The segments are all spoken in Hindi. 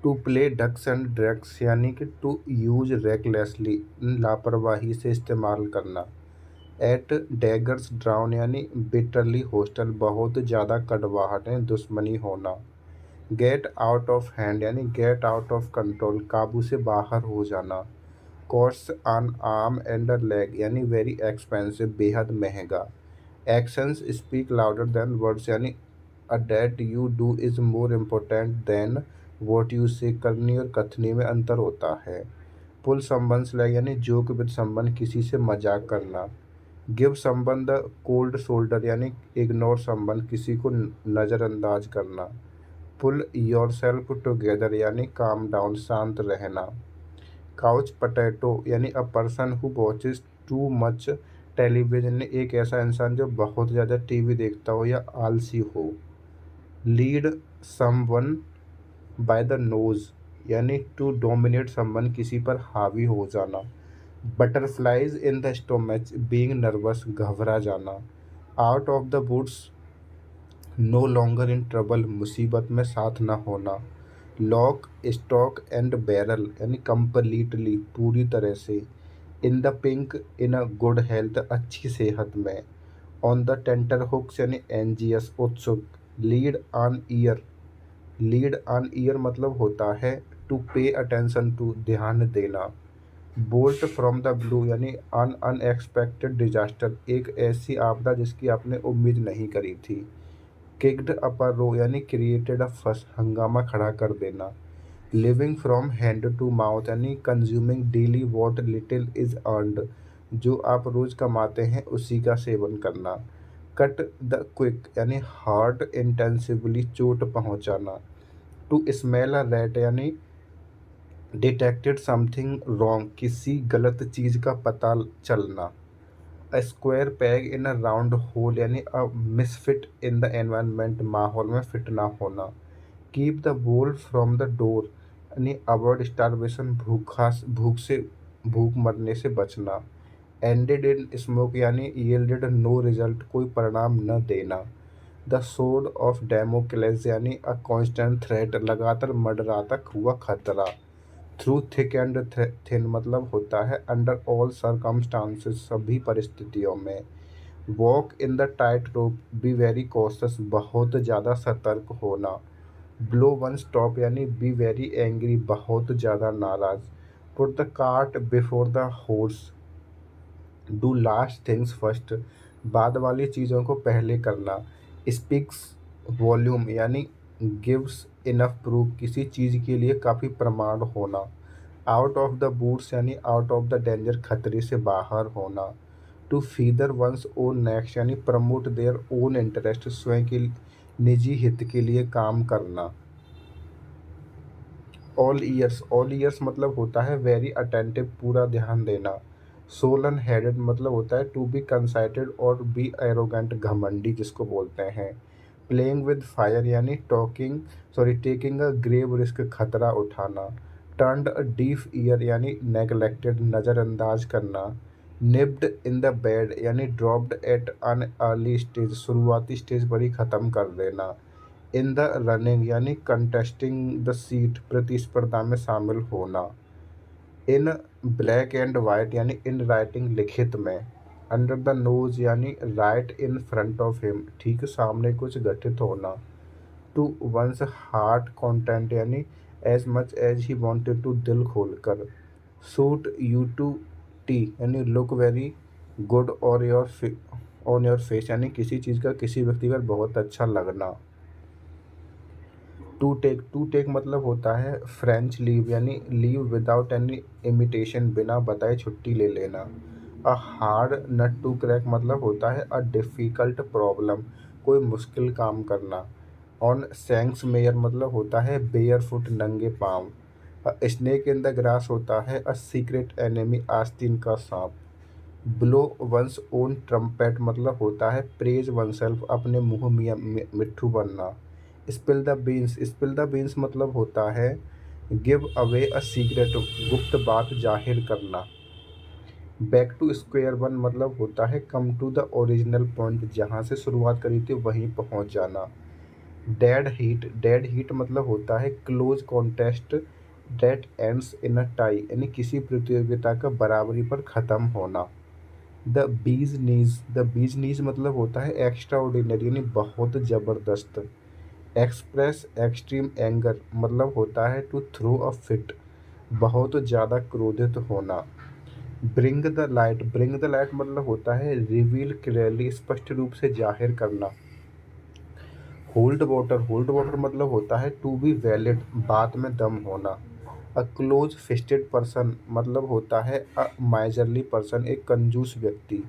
To play ducks and drakes यानी कि टू यूज रेकलेसली, लापरवाही से इस्तेमाल करना। एट डैगर्स ड्राउन यानी बिटरली हॉस्टल, बहुत ज़्यादा कड़वाहटें, दुश्मनी होना। गेट आउट ऑफ हैंड यानी गेट आउट ऑफ कंट्रोल, काबू से बाहर हो जाना। Cost an arm and leg यानी वेरी एक्सपेंसिव, बेहद महंगा। Actions speak louder than words यानी a that you do is more important than what you say, करनी और कथनी में अंतर होता है। पुल संबंध लाइक यानी जोक विद संबंध, किसी से मजाक करना। गिव संबंध कोल्ड शोल्डर यानी इग्नोर संबंध, किसी को नज़रअंदाज करना। पुल योर सेल्फ टुगेदर यानी काम डाउन, शांत रहना। काउच पटैटो यानी a person who watches too much television, एक ऐसा इंसान जो बहुत ज़्यादा टीवी देखता हो या आलसी हो। Lead someone by the nose यानी टू डोमिनेट समवन, किसी पर हावी हो जाना। Butterflies in the stomach, being nervous, घबरा जाना। Out of the woods, no longer in trouble, मुसीबत में साथ न होना। लॉक स्टॉक एंड बैरल यानी कंप्लीटली, पूरी तरह से। In the pink, in a good health, अच्छी सेहत में। ऑन द टेंटर हुक्स यानी एंजियस, उत्सुक। Lead on year, lead on year मतलब होता है टू पे अटेंशन टू, ध्यान देना। बोल्ट फ्रॉम द ब्लू यानी अन अनएक्सपेक्टेड डिजास्टर, एक ऐसी आपदा जिसकी आपने उम्मीद नहीं करी थी। किक्ड अप अ रो यानी क्रिएटेड अ फस, हंगामा खड़ा कर देना। Living from hand to mouth यानी consuming daily what little is earned, जो आप रोज कमाते हैं उसी का सेवन करना। कट द क्विक यानी हार्ट इंटेंसिवली, चोट पहुंचाना। टू स्मेल अ रैट यानी डिटेक्टेड समथिंग रॉन्ग, किसी गलत चीज का पता चलना। A square peg in a round hole यानी a misfit in the environment, माहौल में फिट ना होना। Keep the wolf from the door यानी अवॉइड स्टारवेशन, भूख से, भूख मरने से बचना। एंडेड इन स्मोक यानी यील्डेड नो रिजल्ट, कोई परिणाम न देना। द सोड ऑफ डेमोक्लेस यानी अ कांस्टेंट थ्रेट, लगातार मंडराता हुआ खतरा। थ्रू थिक एंड थिन मतलब होता है अंडर ऑल सरकमस्टांसेस, सभी परिस्थितियों में। Walk in the tight rope, be very cautious, बहुत ज़्यादा सतर्क होना। ब्लो वन स्टॉप यानी बी वेरी एंग्री, बहुत ज़्यादा नाराज। Put the cart before the horse, do last things first, बाद वाली चीज़ों को पहले करना। स्पीक्स वॉल्यूम यानी गिव्स इनफ प्रूफ, किसी चीज़ के लिए काफ़ी प्रमाण होना। आउट ऑफ द बूट्स यानी आउट ऑफ द डेंजर, खतरे से बाहर होना। To feather one's own next यानी प्रमोट देयर ओन इंटरेस्ट, स्वयं के निजी हित के लिए काम करना। ऑल ईयर्स मतलब होता है वेरी अटेंटिव, पूरा ध्यान देना। सोलन हेडेड मतलब होता है टू बी कंसाइटेड और बी एरोगेंट, घमंडी जिसको बोलते हैं। प्लेइंग विद फायर यानी टेकिंग अ ग्रेव रिस्क, खतरा उठाना। टर्न्ड अ डीफ ईयर यानी नेगलेक्टेड, नज़रअंदाज करना। निप्ड इन द बेड यानी ड्रॉप्ड एट अन अर्ली स्टेज, शुरुआती स्टेज पर ही ख़त्म कर देना। इन द रनिंग यानी कंटेस्टिंग द सीट, प्रतिस्पर्धा में शामिल होना। इन ब्लैक एंड वाइट यानी इन राइटिंग, लिखित में। अंडर द नोज यानी right in front of him, ठीक सामने कुछ गठित होना। टू वंस हार्ट कंटेंट यानी as much as he wanted to, दिल खोलकर। सूट यू टू टी यानी लुक वेरी गुड और ऑन योर फेस यानी किसी चीज़ का किसी व्यक्ति पर बहुत अच्छा लगना। टू टेक मतलब होता है फ्रेंच लीव यानी लीव विदाउट एनी इमिटेशन, बिना बताए छुट्टी ले लेना। A hard nut to crack मतलब होता है अ डिफ़िकल्ट प्रॉब्लम, कोई मुश्किल काम करना। ऑन सैंक्स मेयर मतलब होता है बेयर फुट, नंगे पाँव। स्नेक इन द ग्रास होता है अ सीक्रेट एनिमी, आस्तीन का सांप। ब्लो वंस ओन ट्रम्पेट मतलब होता है प्रेज वनसेल्फ, अपने मुंह मिट्ठू बनना। स्पिल द बीन्स मतलब होता है गिव अवे अ सीक्रेट, गुप्त बात जाहिर करना। बैक टू स्क्वायर वन मतलब होता है come to the original point, जहाँ से शुरुआत करी थी वहीं पहुँच जाना। डेड हीट मतलब होता है close contest that ends in a tie, यानी किसी प्रतियोगिता का बराबरी पर ख़त्म होना। द बीज नीज मतलब होता है एक्स्ट्रा ऑर्डिनरी, यानी बहुत ज़बरदस्त। एक्सप्रेस एक्सट्रीम एंगर मतलब होता है टू थ्रो अ फिट, बहुत ज़्यादा क्रोधित होना। ब्रिंग द लाइट मतलब होता है रिवील क्लियरली, स्पष्ट रूप से जाहिर करना। होल्ड वाटर मतलब होता है टू बी वैलिड, बात में दम होना। अ क्लोज फिस्टेड पर्सन मतलब होता है अ माइजरली पर्सन, एक कंजूस व्यक्ति।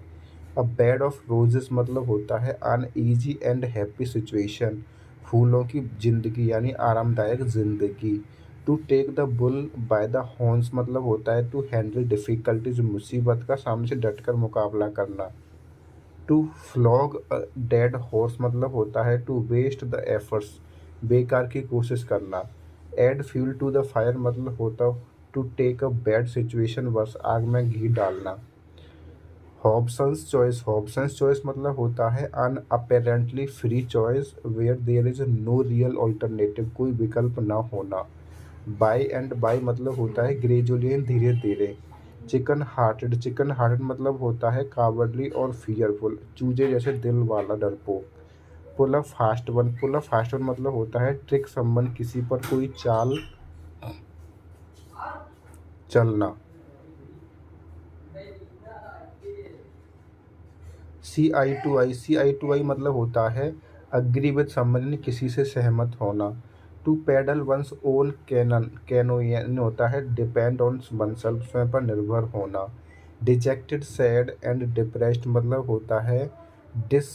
अ बेड ऑफ रोजेस मतलब होता है an easy and happy situation, फूलों की जिंदगी यानी आरामदायक जिंदगी। To take the bull by the horns मतलब होता है टू हैंडल डिफिकल्टीज, मुसीबत का सामने से डटकर मुकाबला करना। To flog a dead horse मतलब होता है टू वेस्ट द एफर्ट्स, बेकार की कोशिश करना। Add fuel to the fire मतलब होता to take a bad situation worse, आग में घी डालना। हॉब्सन्स चॉइस मतलब होता है an apparently free choice where there is no real alternative, कोई विकल्प ना होना। बाय मतलब होता है ग्रेजुअली, धीरे धीरे। चिकन हार्टेड मतलब होता है कावर्डली और फियरफुल, चूजे जैसे दिल वाला डरपोक। पुल अ फास्ट वन मतलब होता है ट्रिक समवन, किसी पर कोई चाल चलना। सी आई टू आई मतलब होता है अग्री विद समवन, यानी किसी से सहमत होना। To paddle one's own canoe यानी होता है डिपेंड ऑन वनसेल्फ, स्वयं पर निर्भर होना। डिजेक्टेड सैड एंड डिप्रेस्ड मतलब होता है डिस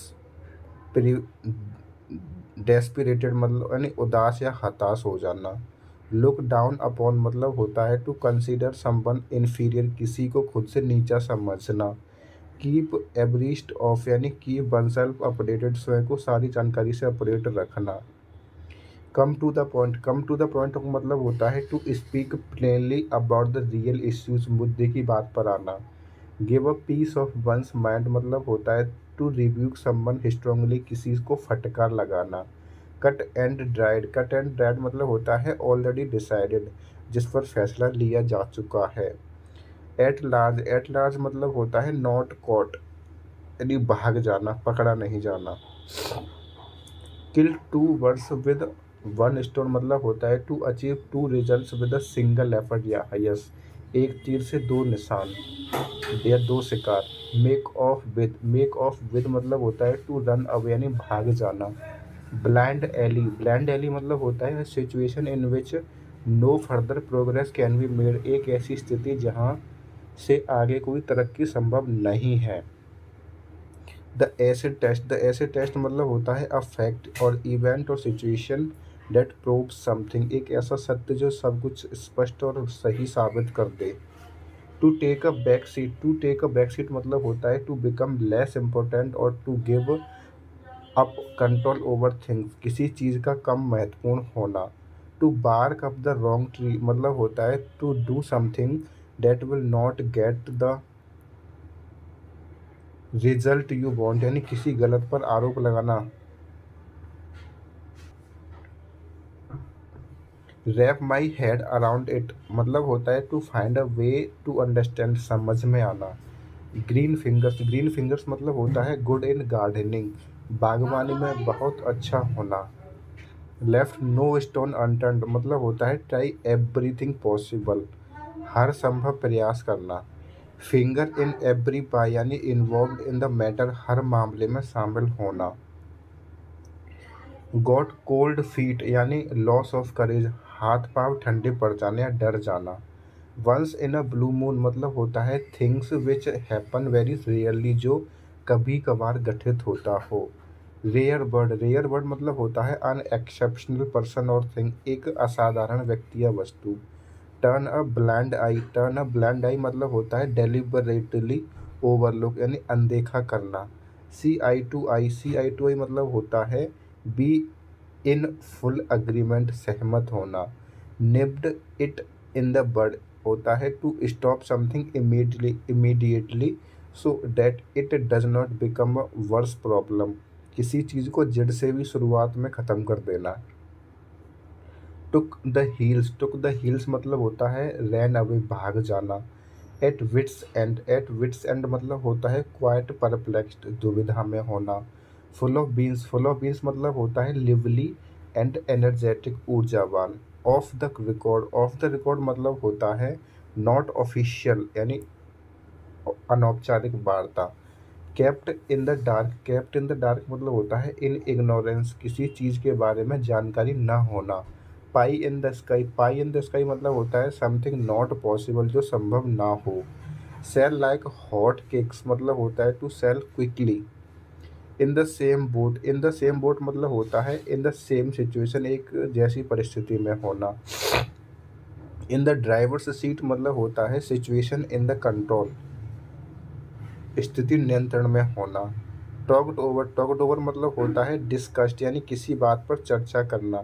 डेस्पिरेटेड मतलब यानी उदास या हताश हो जाना। लुक डाउन अपॉन मतलब होता है टू कंसीडर समवन इन्फीरियर, किसी को खुद से नीचा समझना। कीप एब्रीस्ट ऑफ यानी कीप वनसेल्फ अपडेटेड, स्वयं को सारी जानकारी से अपडेट रखना। कम टू द पॉइंट का मतलब होता है to speak plainly about the real issues, मुद्दे की बात पर आना। Give a piece of one's mind मतलब होता है टू रिब्यूक समवन स्ट्रांगली, किसी को फटकार लगाना। कट एंड ड्राइड मतलब होता है ऑलरेडी डिसाइडेड, जिस पर फैसला लिया जा चुका है। एट लार्ज मतलब होता है नॉट कॉट, यानी भाग जाना, पकड़ा नहीं जाना। Kill two birds with one stone मतलब होता है to achieve two results with a single effort या यस, एक तीर से दो निशान या दो शिकार। मेक ऑफ विद मतलब होता है टू रन अवे, यानी भाग जाना। ब्लाइंड एली मतलब होता है situation in which no further progress can be made, एक ऐसी स्थिति जहाँ से आगे कोई तरक्की संभव नहीं है। द एसिड टेस्ट मतलब होता है अ फैक्ट और इवेंट और सिचुएशन डेट प्रूव समथिंग, एक ऐसा सत्य जो सब कुछ स्पष्ट और सही साबित कर दे। To take a back seat मतलब होता है टू बिकम लेस इम्पोर्टेंट और to give up control over things, किसी चीज़ का कम महत्वपूर्ण होना। To bark up the wrong tree मतलब होता है to do something that will not get the result you want, यानी किसी गलत पर आरोप लगाना। Wrap my head around it मतलब होता है to find a way to understand, समझ में आना। ग्रीन फिंगर्स मतलब होता है गुड इन गार्डनिंग, बागवानी में बहुत अच्छा होना। लेफ्ट नो स्टोन अनटर्न्ड मतलब होता है ट्राई एवरीथिंग पॉसिबल, हर संभव प्रयास करना। फिंगर इन एवरी पाई यानी इन्वॉल्व इन द मैटर, हर मामले में शामिल होना। गॉट कोल्ड फीट यानी लॉस ऑफ करेज, हाथ पांव ठंडे पड़ जाने या डर जाना। Once in a blue moon मतलब होता है things which happen very rarely, जो कभी कभार घटित होता हो। रेयर बर्ड मतलब होता है अन एक्सेप्शनल पर्सन और थिंग, एक असाधारण व्यक्ति या वस्तु। टर्न अ ब्लाइंड आई मतलब होता है डेलिबरेटली ओवरलुक, यानी अनदेखा करना। सी आई टू आई मतलब होता है बी इन फुल अग्रीमेंट, सहमत होना। Nipped it in the bud होता है to stop something immediately so that it does not become a worse problem. किसी चीज़ को जड़ से भी शुरुआत में ख़त्म कर देना। टुक द हील्स मतलब होता है रैन अवे, भाग जाना। एट विट्स एंड मतलब होता है क्वाइट परप्लेक्स्ड, दुविधा में होना। फुल ऑफ बीन्स मतलब होता है लिवली एंड एनर्जेटिक, ऊर्जावान। ऑफ द रिकॉर्ड मतलब होता है नॉट ऑफिशियल यानी अनौपचारिक वार्ता। केप्ट इन द डार्क मतलब होता है इन इग्नोरेंस, किसी चीज़ के बारे में जानकारी न होना। पाई इन द स्काई मतलब होता है समथिंग नॉट पॉसिबल, जो संभव ना हो। सेल लाइक हॉट केक्स मतलब होता है to sell quickly. In the same boat मतलब होता है इन द सेम सिचुएशन, एक जैसी परिस्थिति में होना। इन द ड्राइवर्स सीट मतलब होता है सिचुएशन इन द कंट्रोल, स्थिति नियंत्रण में होना। टॉक्ड ओवर मतलब होता है डिस्कस्ड यानी किसी बात पर चर्चा करना।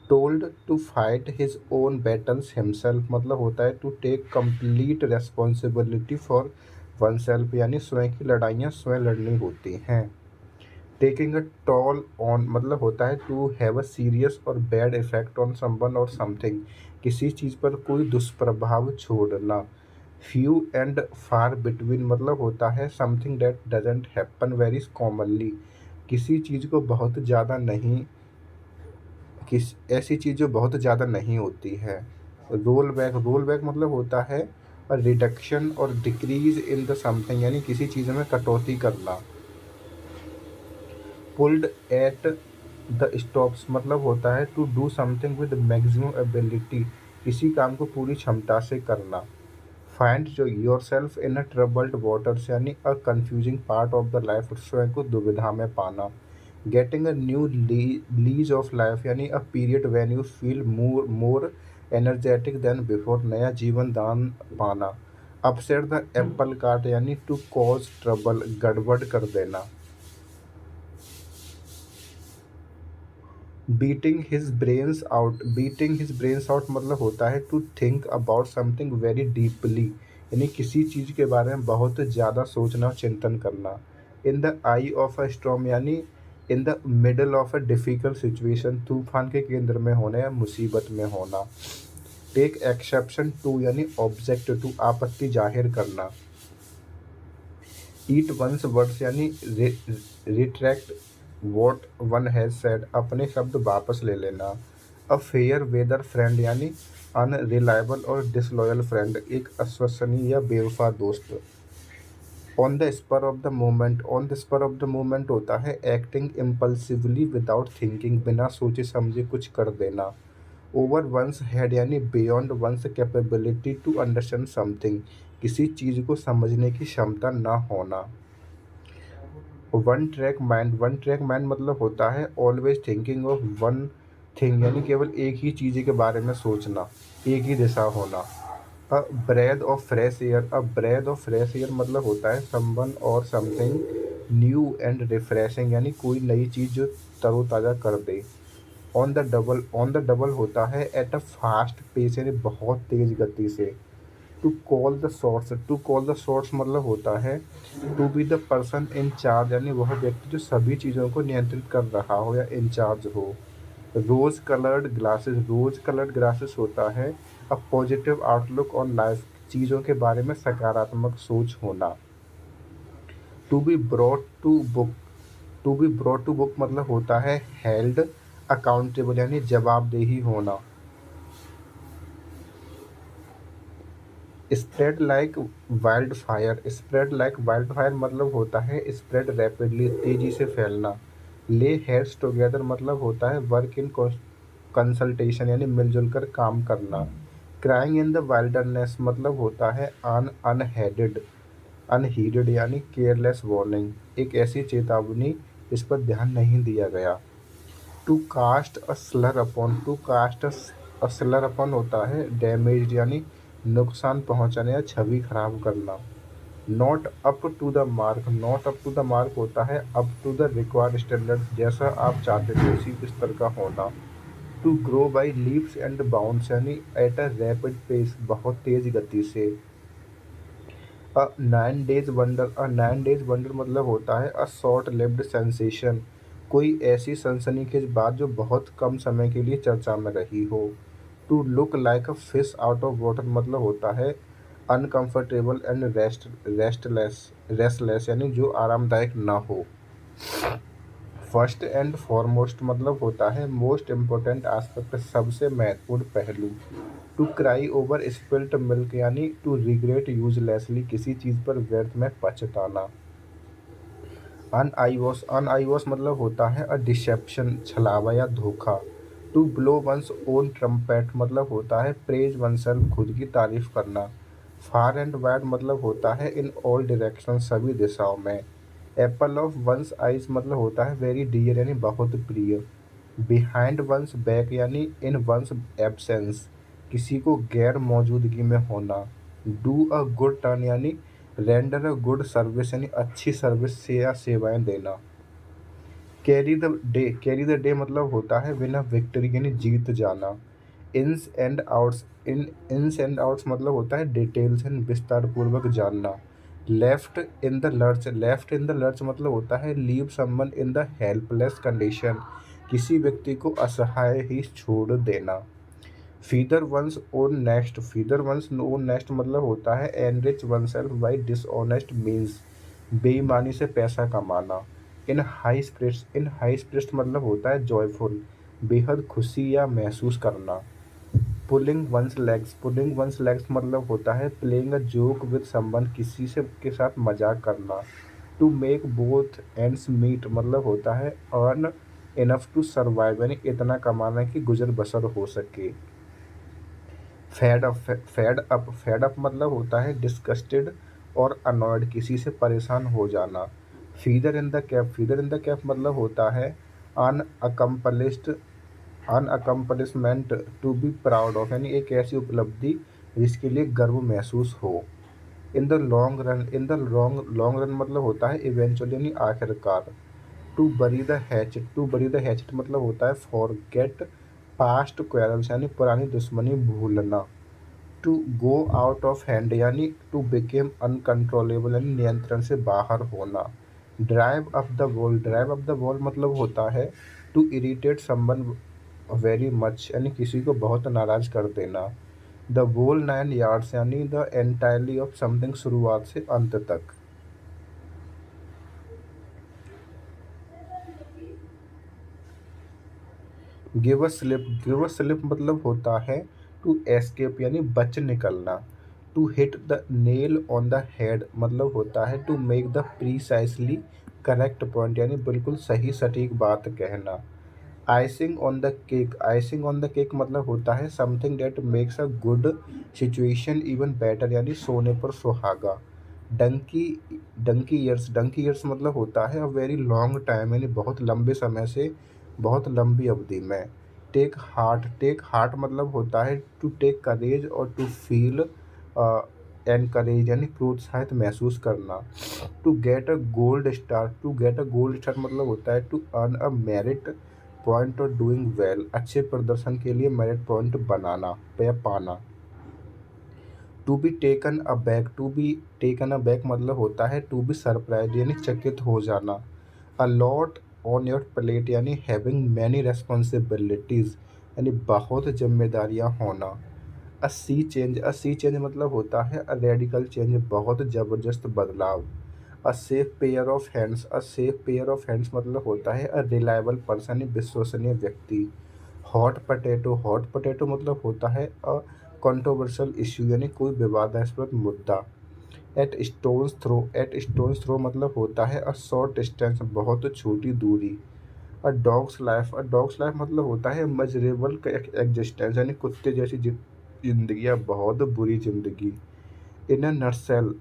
Told to fight his own battles himself मतलब होता है to take complete responsibility for one self, यानी स्वयं की लड़ाइयाँ स्वयं लड़नी होती हैं। टेकिंग अ टॉल ऑन मतलब होता है टू हैव अ सीरियस और बैड इफेक्ट ऑन समवन और समथिंग, किसी चीज़ पर कोई दुष्प्रभाव छोड़ना। फ्यू एंड फार बिटवीन मतलब होता है something that doesn't happen very commonly, किसी चीज़ को बहुत ज़्यादा नहीं, किस ऐसी चीज़ जो बहुत ज़्यादा नहीं होती है। रोल बैक मतलब होता है रिडक्शन और डिक्रीज इन द समथिंग, यानी किसी चीज़ में कटौती करना। पुल्ड एट द स्टॉप्स मतलब होता है to do something with maximum ability, किसी काम को पूरी क्षमता से करना। फाइंड जो yourself in a troubled waters यानी a confusing part of the life, स्वयं को दुविधा में पाना। Getting a new lease of life यानी a period when you feel more energetic than before, नया जीवन दान पाना। अपसेट द एप्पल कार्ट यानी टू कॉज ट्रबल, गड़बड़ कर देना। बीटिंग हिज ब्रेन्स आउट मतलब होता है to think about something very deeply, यानी किसी चीज़ के बारे में बहुत ज़्यादा सोचना और चिंतन करना। In the eye of a storm यानी in the middle of a difficult situation, तूफान के केंद्र में होना या मुसीबत में होना। टेक एक्सेप्शन टू यानी ऑब्जेक्ट टू, आपत्ति जाहिर करना। ईट वंस वर्ड्स यानी retract what one has said, अपने शब्द वापस ले लेना। अ फेयर वेदर फ्रेंड यानी अनरिलायबल और डिसलॉयल फ्रेंड, एक अविश्वसनीय या बेवफा दोस्त। On the spur of the moment होता है एक्टिंग इम्पल्सिवली विदाउट थिंकिंग, बिना सोचे समझे कुछ कर देना। ओवर वंस हेड यानी beyond one's capability to understand something, किसी चीज़ को समझने की क्षमता न होना। वन ट्रैक माइंड मतलब होता है always thinking of one thing, यानी केवल एक ही चीज़ के बारे में सोचना, एक ही दिशा होना। ब्रेथ ऑफ फ्रेश एयर मतलब होता है समवन और समथिंग न्यू एंड रिफ्रेशिंग, यानी कोई नई चीज़ जो तरोताज़ा कर दे। ऑन द डबल होता है एट अ फास्ट पेस, यानी बहुत तेज़ गति से। टू कॉल द शॉट्स मतलब होता है to be the person in charge, यानी वह व्यक्ति जो सभी चीज़ों को नियंत्रित कर रहा हो या इंचार्ज हो। रोज कलर्ड ग्लासेस होता है a positive outlook on life, चीज़ों के बारे में सकारात्मक सोच होना। To be brought to book मतलब होता है हेल्ड अकाउंटेबल, यानी जवाबदेही होना। स्प्रेड लाइक फायर मतलब होता है स्प्रेड रैपिडली, तेजी से फैलना। ले हेड्स टुगेदर मतलब होता है वर्क इन कंसल्टेशन, यानी मिलजुल कर काम करना। क्राइंग इन द वाइल्डरनेस मतलब होता है अनहीडेड यानी केयरलेस वार्निंग, एक ऐसी चेतावनी जिस पर ध्यान नहीं दिया गया। To cast a slur upon होता है डैमेज यानी नुकसान पहुंचाना या छवि खराब करना। Not up to the mark होता है up to the required standard, जैसा आप चाहते थे उसी स्तर का होना। To grow by leaps and bounds यानी एट अ रैपिड पेस, बहुत तेज गति से। अ 9 डेज वंडर मतलब होता है अ शॉर्ट लिव्ड सेंसेशन, कोई ऐसी सनसनीखेज बात जो बहुत कम समय के लिए चर्चा में रही हो। To look like a fish out of water मतलब होता है अनकंफर्टेबल एंड रेस्टलेस यानी जो आरामदायक ना हो। फर्स्ट एंड फॉरमोस्ट मतलब होता है मोस्ट इम्पोर्टेंट एस्पेक्ट, सबसे महत्वपूर्ण पहलू। To cry over spilt milk यानी टू रिग्रेट यूजलेसली, किसी चीज पर व्यर्थ में पछताना। अनआइवॉस मतलब होता है अ डिसेप्शन, छलावा या धोखा। To blow one's own trumpet मतलब होता है प्रेज वनसेल्फ, खुद की तारीफ करना। फार एंड वाइड मतलब होता है इन ऑल डायरेक्शन, सभी दिशाओं में। एप्पल ऑफ वंस आइज मतलब होता है वेरी डियर यानी बहुत प्रिय। बिहाइंड वंस बैक यानी इन वंस एब्सेंस, किसी को गैर मौजूदगी में होना। डू अ गुड टर्न यानी रेंडर अ गुड सर्विस यानी अच्छी सर्विस से या सेवाएं देना। कैरी द डे मतलब होता है विन अ विक्ट्री यानी जीत जाना। इन्स एंड आउट्स मतलब होता है डिटेल्स एंड विस्तार पूर्वक जानना। लेफ्ट इन द लर्च मतलब होता है leave someone in the helpless condition, किसी व्यक्ति को असहाय ही छोड़ देना। फीदर वंस ओन नेस्ट मतलब होता है enrich oneself by dishonest means, बेईमानी से पैसा कमाना। इन हाई स्पिरिट्स मतलब होता है जॉयफुल, बेहद खुशी या महसूस करना। पुलिंग वंस लेग्स मतलब होता है playing a joke with someone, किसी से के साथ मजाक करना। To make both ends meet मतलब होता है अर्न इनफ टू सर्वाइव यानी इतना कमाना कि गुजर बसर हो सके। फेड अप मतलब होता है डिस्गस्टेड और अनॉयड, किसी से परेशान हो जाना। फीदर इन द कैप मतलब होता है अनअकम्पलिश्ड अनअकम्पलिशमेंट टू बी प्राउड ऑफ यानी एक ऐसी उपलब्धि जिसके लिए गर्व महसूस हो। इन द लॉन्ग रन मतलब होता है इवेंचुअली यानी आखिरकार। टू बरी द हैचेट मतलब होता है फॉरगेट पास्ट क्वेरल्स यानी पुरानी दुश्मनी भूलना। To go out of hand यानी टू बिकेम अनकंट्रोलेबल यानी नियंत्रण से बाहर होना। ड्राइव अप द वॉल मतलब होता है to irritate someone very much यानी किसी को बहुत नाराज कर देना। द वोल 9 यार्ड्स यानी द एंटायरली ऑफ समथिंग, शुरुआत से अंत तक। गिव अ स्लिप मतलब होता है टू एस्केप यानी बच निकलना। To hit the nail on the head मतलब होता है to make the precisely correct point यानी बिल्कुल सही सटीक बात कहना। आइसिंग ऑन द केक मतलब होता है something that makes a good situation even better यानी सोने पर सुहागा। डंकी डंकी ईयर्स मतलब होता है अ वेरी लॉन्ग टाइम यानी बहुत लंबे समय से, बहुत लंबी अवधि में। टेक हार्ट मतलब होता है टू टेक करेज और टू फील एनकरेज यानी प्रोत्साहित महसूस करना। To get a gold star मतलब होता है to earn a merit point और डूइंग वेल, अच्छे प्रदर्शन के लिए मेरिट पॉइंट बनाना या पाना। टू बी टेकन अबैक मतलब होता है टू बी सरप्राइज यानी चकित हो जाना। A lot on your plate यानी हैविंग मैनी रेस्पॉन्सिबिलिटीज यानी बहुत जिम्मेदारियां होना। अ सी चेंज मतलब होता है अ रेडिकल चेंज, बहुत जबरदस्त बदलाव। A safe pair of hands मतलब होता है अ रिलायबल पर्सन, विश्वसनीय व्यक्ति। हॉट पटेटो मतलब होता है अ कंट्रोवर्शियल इश्यू यानी कोई विवादास्पद मुद्दा। एट स्टोन्स थ्रो मतलब होता है अ शॉर्ट डिस्टेंस, बहुत छोटी दूरी। अ डॉग्स लाइफ मतलब होता है मजरेबल एग्जिस्टेंस यानी कुत्ते जैसी जिंदगी या बहुत बुरी जिंदगी। इन अ नटसेल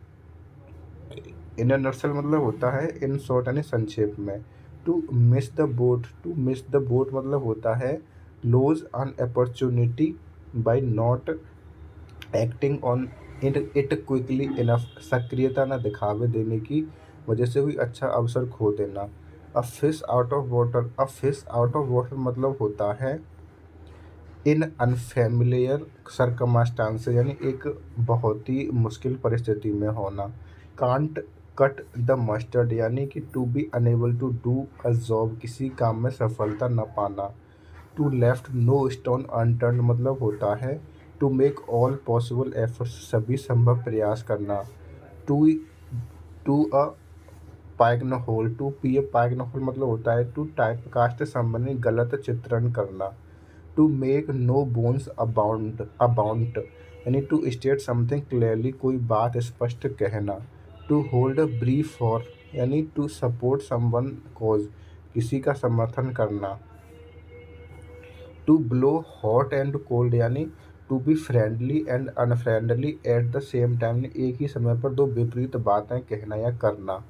इन अ नटसेल मतलब होता है इन शॉर्ट यानी संक्षेप में। टू मिस द बोट मतलब होता है lose an opportunity by not acting on it quickly enough, सक्रियता न दिखावे देने की वजह से कोई अच्छा अवसर खो देना। अ फिश आउट ऑफ वाटर मतलब होता है इन अनफेमिलियर सरकमस्टांस यानी एक बहुत ही मुश्किल परिस्थिति में होना। कांट कट द मस्टर्ड यानी कि to be unable to do a job, किसी काम में सफलता न पाना। To left no stone unturned मतलब होता है to make all possible efforts, सभी संभव प्रयास करना। To to a pigeonhole, to pee a pigeonhole मतलब होता है टू टाइप कास्ट संबंधी गलत चित्रण करना। To make no bones about यानी टू स्टेट समथिंग क्लियरली, कोई बात स्पष्ट कहना। टू होल्ड ब्रीफ फॉर यानी टू सपोर्ट समवन कॉज, किसी का समर्थन करना। To blow hot and cold यानी to be friendly and unfriendly at the same time, एक ही समय पर दो विपरीत बातें कहना या करना।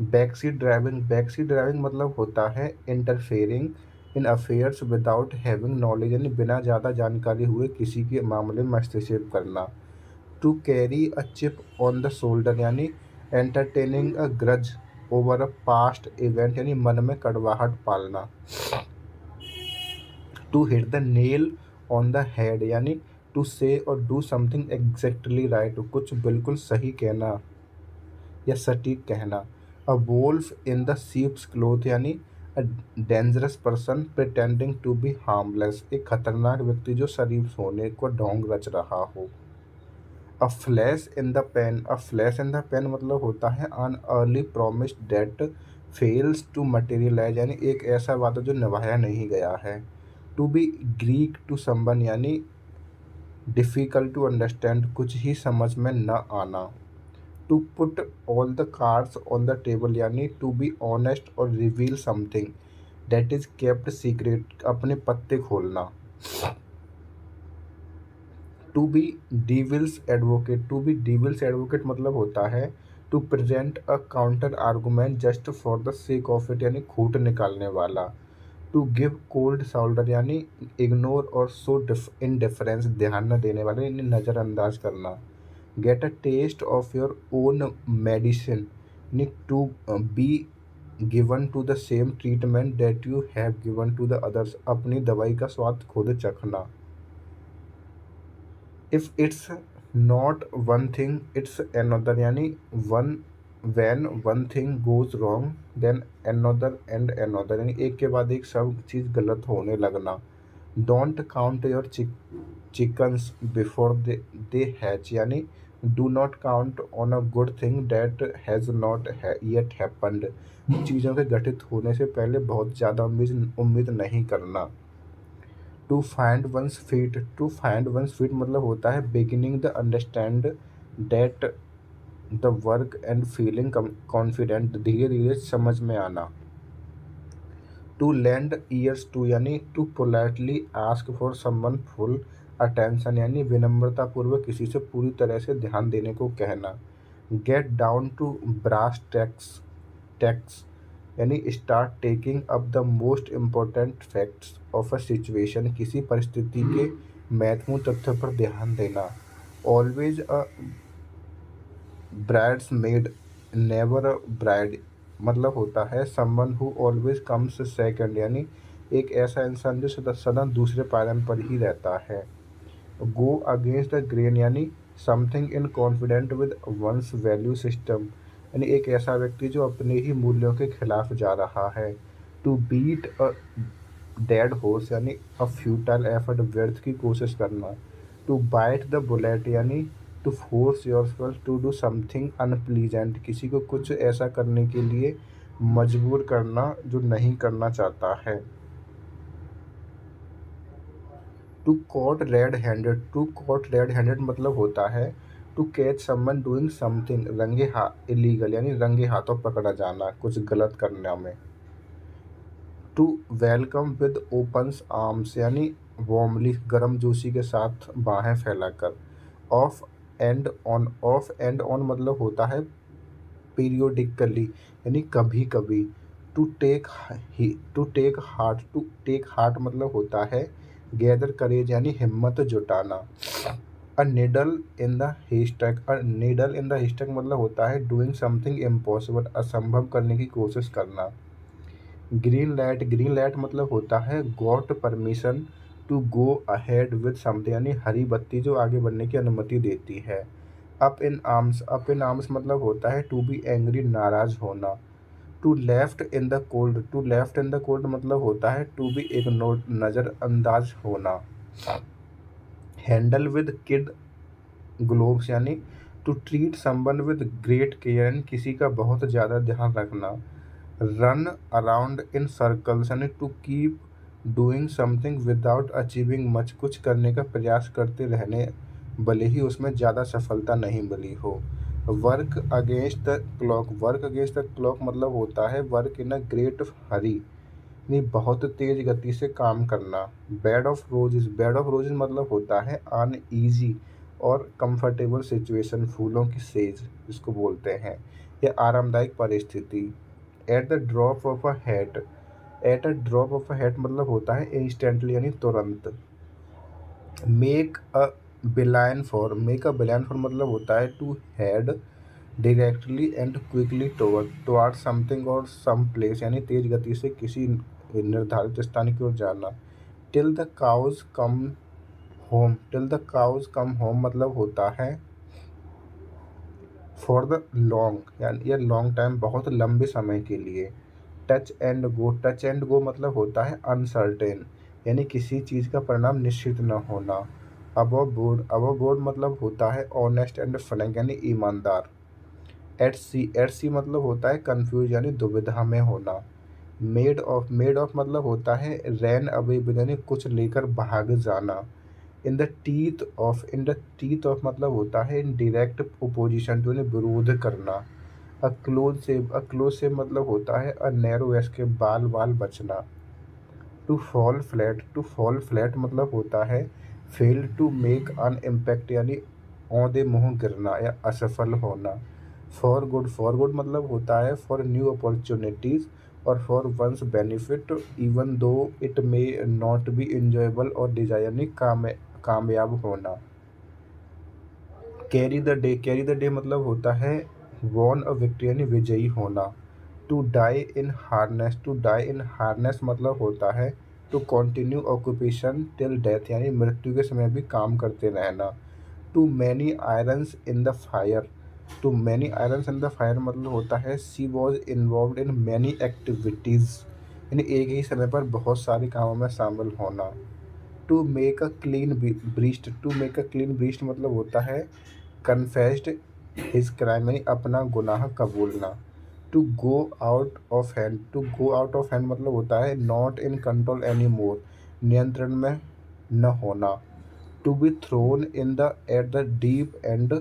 बैकसीट ड्राइविंग मतलब होता है interfering in affairs without having knowledge यानी बिना ज़्यादा जानकारी हुए किसी के मामले में हस्तक्षेप करना। To carry a chip on the shoulder यानी entertaining a grudge over a past event यानी मन में कड़वाहट पालना। To hit the nail on the head यानी टू से और डू समथिंग एग्जैक्टली राइट, कुछ बिल्कुल सही कहना या सटीक कहना। A wolf in the sheep's cloth यानी a dangerous person pretending to be harmless, एक खतरनाक व्यक्ति जो शरीफ होने को ढोंग रच रहा हो। A flash in the pan मतलब होता है an early promise that fails to materialise यानी एक ऐसा वादा जो निभाया नहीं गया है। To be Greek to someone यानी डिफिकल्ट टू अंडरस्टैंड, कुछ ही समझ में न आना। To put all the cards on the table यानी टू बी ऑनेस्ट और reveal something that is kept secret, अपने पत्ते खोलना। टू बी डिविल्स एडवोकेट मतलब होता है to present a counter argument just for the sake of it यानी खूट निकालने वाला। टू गिव कोल्ड शोल्डर यानी इग्नोर और सो इनडिफरेंस, ध्यान न देने वाले यानी नज़रअंदाज करना। Get a taste of your own medicine यानी to be given to the same treatment that you have given to the others, अपनी दवाई का स्वाद खुद चखना। If it's not one thing it's another यानी one when one thing goes wrong then another and another यानी एक के बाद एक सब चीज़ गलत होने लगना। Don't count your chickens before they hatch यानी do not count on a good thing that has not yet happened, चीज़ों के घटित होने से पहले बहुत ज़्यादा उम्मीद नहीं करना। टू फाइंड वंस फीट मतलब होता है beginning the understand that the work and feeling confident, धीरे धीरे समझ में आना। टू लैंड ईयर्स टू यानी to politely ask for someone full attention यानी विनम्रतापूर्वक किसी से पूरी तरह से ध्यान देने को कहना। Get down to brass tacks यानी start taking up the most important facts of a situation, किसी परिस्थिति के महत्वपूर्ण तथ्यों पर ध्यान देना। Always a bridesmaid never a bride मतलब होता है someone who always comes second यानी एक ऐसा इंसान जो सदा सदा दूसरे पायदान पर ही रहता है। गो अगेंस्ट द ग्रेन यानी something in confident with one's value system यानी एक ऐसा व्यक्ति जो अपने ही मूल्यों के खिलाफ जा रहा है। To beat a dead horse यानी अ फ्यूटाइल एफर्ट, व्यर्थ की कोशिश करना। टू बाइट द बुलेट यानी to force yourself to do something unpleasant, किसी को कुछ ऐसा करने के लिए मजबूर करना जो नहीं करना चाहता है। टू कॉट रेड हैंडेड मतलब होता है to catch someone doing something रंगे हाथ इलीगल यानी रंगे हाथों पकड़ा जाना कुछ गलत करने में। To welcome with open arms यानी वार्मली गर्मजोशी के साथ बाहें फैलाकर। ऑफ ऑफ एंड ऑन मतलब होता है पीरियोडिकली यानी कभी कभी। To take to take heart मतलब होता है गैदर करेज यानी हिम्मत जुटाना। अ नीडल इन द हिस्टक मतलब होता है डूइंग समथिंग इम्पॉसिबल, असंभव करने की कोशिश करना। ग्रीन लाइट मतलब होता है got permission to go ahead with something यानी हरी बत्ती जो आगे बढ़ने की अनुमति देती है। अप इन आर्म्स मतलब होता है टू बी एंग्री, नाराज होना। To left in the cold मतलब होता है टू बी इग्नोर्ड, नज़रअंदाज होना। हैंडल विद किड ग्लोव्स यानी to treat someone with great care, यानी किसी का बहुत ज़्यादा ध्यान रखना। रन अराउंड इन सर्कल्स यानी to keep doing something without achieving much, कुछ करने का प्रयास करते रहने भले ही उसमें ज़्यादा सफलता नहीं मिली हो। वर्क अगेंस्ट द क्लॉक मतलब होता है वर्क इन अ ग्रेट हरी, नहीं बहुत तेज गति से काम करना। बेड ऑफ रोजेज मतलब होता है अनईजी और कंफर्टेबल सिचुएशन, फूलों की सेज जिसको बोलते हैं, या आरामदायक परिस्थिति। At the drop of a hat at a drop of a hat मतलब होता है इंस्टेंटली यानी तुरंत। मेक अ बिलाइन फॉर मतलब होता है to head directly and quickly toward something और सम प्लेस, यानी तेज गति से किसी निर्धारित स्थान की ओर जाना। Till the cows come home मतलब होता है फॉर द लॉन्ग, यानी ये लॉन्ग टाइम बहुत लंबे समय के लिए। टच एंड गो मतलब होता है अनसर्टेन, यानी किसी चीज़ का परिणाम निश्चित न होना। अबव बोर्ड मतलब होता है ऑनेस्ट एंड फ्रैंक, यानी ईमानदार। एट सी मतलब होता है कंफ्यूज, यानी दुविधा में होना। मेड ऑफ मतलब होता है रैन अवे विद, यानी कुछ लेकर भाग जाना। इन द टीथ ऑफ मतलब होता है इन डायरेक्ट ओपोजिशन टू, यानी विरोध करना। अ क्लोज से मतलब होता है अ नैरो एस्केप, बाल बाल बचना। टू फॉल फ्लैट मतलब होता है fail to make an impact, यानी औंधे मुंह गिरना या असफल होना। फॉर गुड मतलब होता है फॉर न्यू अपॉर्चुनिटीज और for one's benefit even though it may not be enjoyable और डिजायर, यानी कामयाब होना। कैरी द डे मतलब होता है वॉन अ विक्ट्री, यानी विजयी होना। टू डाई इन हार्नेस मतलब होता है to continue occupation till death, यानी मृत्यु के समय भी काम करते रहना। Too many irons in the fire मतलब होता है she was involve in many activities, यानी एक ही समय पर बहुत सारे कामों में शामिल होना। To make a clean breast मतलब होता है कन्फेस्ड हिज क्राइम, यानी अपना गुनाह कबूलना। To go out of hand मतलब होता है not in control any more, नियंत्रण में न होना। To be thrown in the at the deep end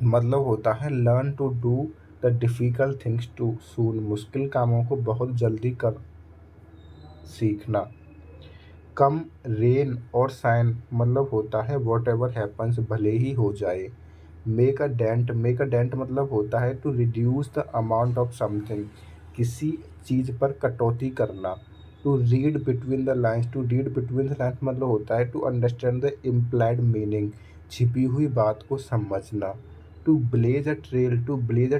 मतलब होता है learn to do the difficult things too soon, मुश्किल कामों को बहुत जल्दी कर सीखना। कम रेन और साइन मतलब होता है वॉट एवर हैपन्स, भले ही हो जाए। मेक अ डेंट मतलब होता है to reduce the amount of something, किसी चीज़ पर कटौती करना। To read between the lines मतलब होता है to understand the implied meaning, छिपी हुई बात को समझना। टू ब्लेज अ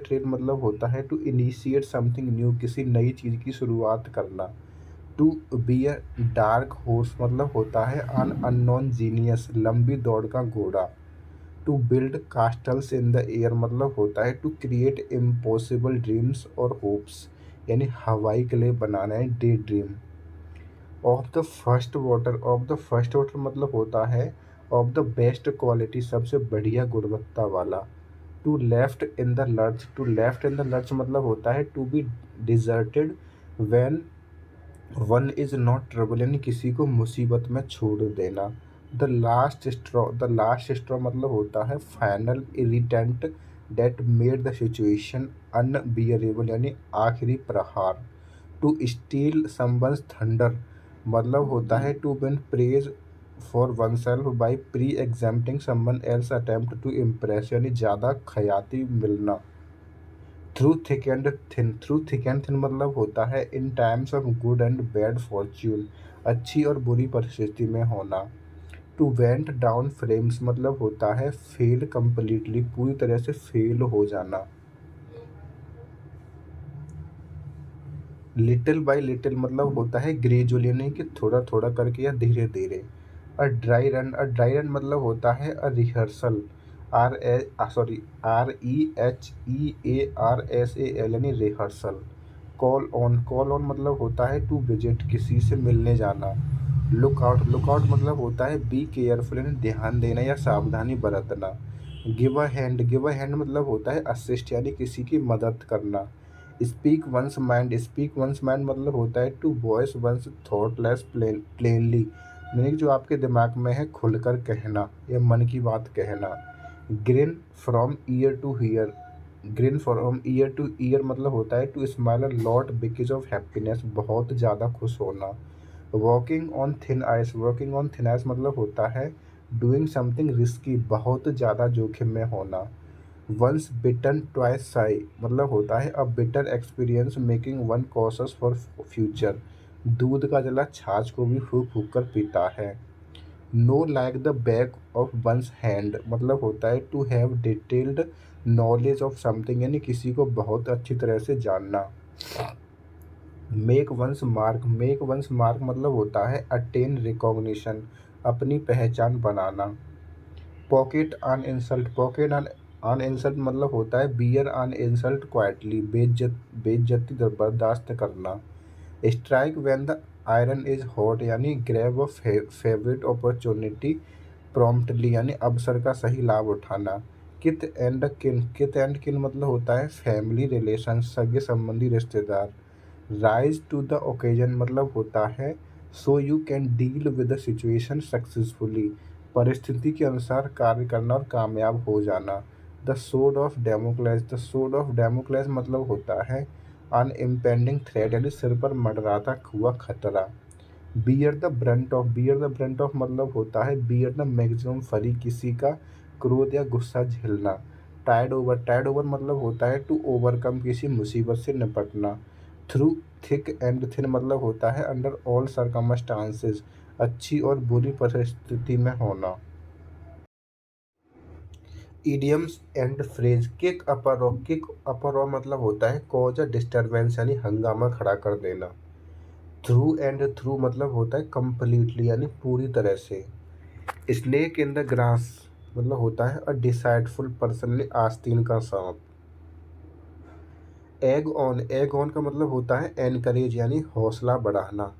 ट्रेल मतलब होता है टू इनिशिएट समथिंग न्यू, किसी नई चीज़ की शुरुआत करना। To be a dark horse मतलब होता है अन अननोन जीनियस, लंबी दौड़ का घोड़ा। To build castles in the air मतलब होता है टू क्रिएट इम्पॉसिबल ड्रीम्स और होप्स, यानी हवाई किले बनाना है daydream. Of the first water मतलब होता है ऑफ द बेस्ट क्वालिटी, सबसे बढ़िया गुणवत्ता वाला। To left in the lurch मतलब होता है to be deserted when one is not trouble, यानी किसी को मुसीबत में छोड़ देना। द लास्ट स्ट्रॉ मतलब होता है final irritant that made the situation unbearable, यानी आखिरी प्रहार। टू स्टील समवन्स थंडर मतलब होता है to win praise for one self by preempting someone else attempt to impress, यानी ज़्यादा ख्याति मिलना। थ्रू थिक एंड थिन मतलब होता है in times of good and bad fortune, अच्छी और बुरी परिस्थिति में होना। टू वेंट डाउन फ्लेम्स मतलब होता है फेल कंप्लीटली, पूरी तरह से फेल हो जाना। लिटिल बाय लिटिल मतलब होता है ग्रेजुअली, यानी कि थोड़ा थोड़ा करके या धीरे धीरे। अ ड्राई रन मतलब होता है रिहर्सल। REHEARSAL यानी रिहर्सल। कॉल ऑन मतलब होता है टू विजिट, किसी से मिलने जाना। लुकआउट मतलब होता है बी केयरफुल यानी ध्यान देना या सावधानी बरतना। गिव अ हैंड मतलब होता है असिस्ट यानी किसी की मदद करना। स्पीक वंस माइंड मतलब होता है to voice one's thoughtless plainly, यानी कि जो आपके दिमाग में है खुलकर कहना या मन की बात कहना। Grin from ear to ear grin from ear to ear मतलब होता है to smile a lot because of happiness, बहुत ज़्यादा खुश होना। वॉकिंग ऑन थिन आइस मतलब होता है डूइंग समथिंग रिस्की, बहुत ज़्यादा जोखिम में होना। वंस बिटन ट्वाइस साई मतलब होता है a bitter experience making one cautious for future, दूध का जला छाछ को भी फूक फूक कर पीता है। Know like the back of one's hand मतलब होता है to have detailed knowledge of something, यानी किसी को बहुत अच्छी तरह से जानना। मेक वंस मार्क मतलब होता है अटेन रिकॉग्निशन, अपनी पहचान बनाना। पॉकेट ऑन इंसल्ट मतलब होता है बियर ऑन इंसल्ट क्वाइटली, बेइज्जती बर्दाश्त करना। Strike when the iron is hot यानी grab a favourite opportunity promptly, यानी अवसर का सही लाभ उठाना। किथ एंड किन मतलब होता है फैमिली रिलेशन, सगे संबंधी रिश्तेदार। राइज टू द ओकेजन मतलब होता है so you can deal with the situation successfully, परिस्थिति के अनुसार कार्य करना और कामयाब हो जाना। द सोर्ड ऑफ डेमोक्लेस मतलब होता है अन इम्पेंडिंग थ्रेट, यानी सिर पर मंडराता हुआ खतरा। बियर द ब्रंट ऑफ मतलब होता है बियर द मैक्सिमम फरी, किसी का क्रोध या गुस्सा झेलना। टाइड ओवर मतलब होता है टू ओवरकम, किसी मुसीबत से निपटना। थ्रू थिक एंड थिन मतलब होता है अंडर ऑल सरकमस्टांसेस, अच्छी और बुरी परिस्थिति में होना। इडियम्स एंड फ्रेज किक अपर मतलब होता है कॉज अ डिस्टरबेंस, यानी हंगामा खड़ा कर देना। थ्रू मतलब होता है कंप्लीटली, यानी पूरी तरह से। स्नेक इन द ग्रास मतलब होता है अ डिसाइडफुल पर्सन, यानी आस्तीन का सांप। एग ऑन का मतलब होता है एनकरेज, यानी हौसला बढ़ाना।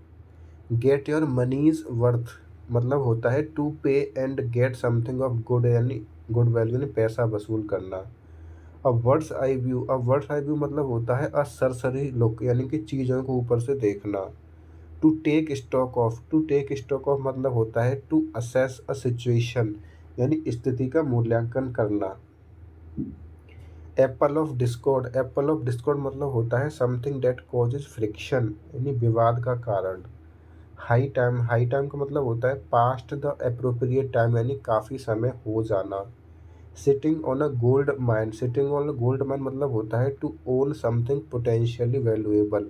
गेट योर मनीज वर्थ मतलब होता है टू पे and gate something of good, यानी गुड वैल्यू, यानी पैसा वसूल करना। अब वर्ड्स आई व्यू मतलब होता है अ सरसरी लुक, यानी कि चीज़ों को ऊपर से देखना। टू टेक स्टॉक ऑफ मतलब होता है टू असेस अ सिचुएशन, यानी स्थिति का मूल्यांकन करना। एप्पल ऑफ डिस्कॉर्ड मतलब होता है समथिंग डेट कॉजेज फ्रिक्शन, यानी विवाद का कारण। हाई टाइम का मतलब होता है पास्ट द अप्रोप्रिएट टाइम, यानी काफ़ी समय हो जाना। Sitting on a gold mine मतलब होता है to own something potentially valuable,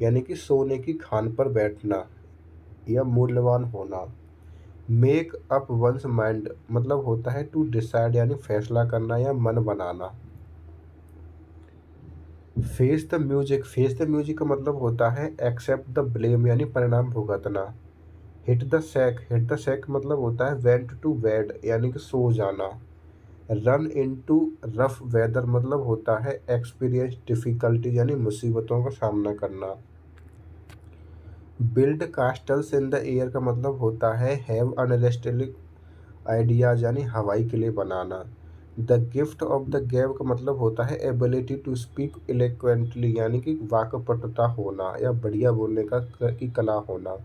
यानी कि सोने की खान पर बैठना या मूल्यवान होना। मेक अप वंस माइंड मतलब होता है टू डिसाइड, यानी फैसला करना या मन बनाना। फेस द म्यूजिक का मतलब होता है एक्सेप्ट द ब्लेम, यानी परिणाम भुगतना। हिट द सैक मतलब होता है वेंट टू बेड, यानी कि सो जाना। रन इनटू रफ वेदर मतलब होता है एक्सपीरियंस डिफिकल्टी, यानी मुसीबतों का सामना करना। Build castles in the air का मतलब होता है हैव अनरियलिस्टिक आइडियाज, यानी हवाई किले बनाना। द गिफ्ट ऑफ द गैब का मतलब होता है एबिलिटी टू स्पीक इलेक्वेंटली, यानी कि वाक्पटुता होना या बढ़िया बोलने की कला होना।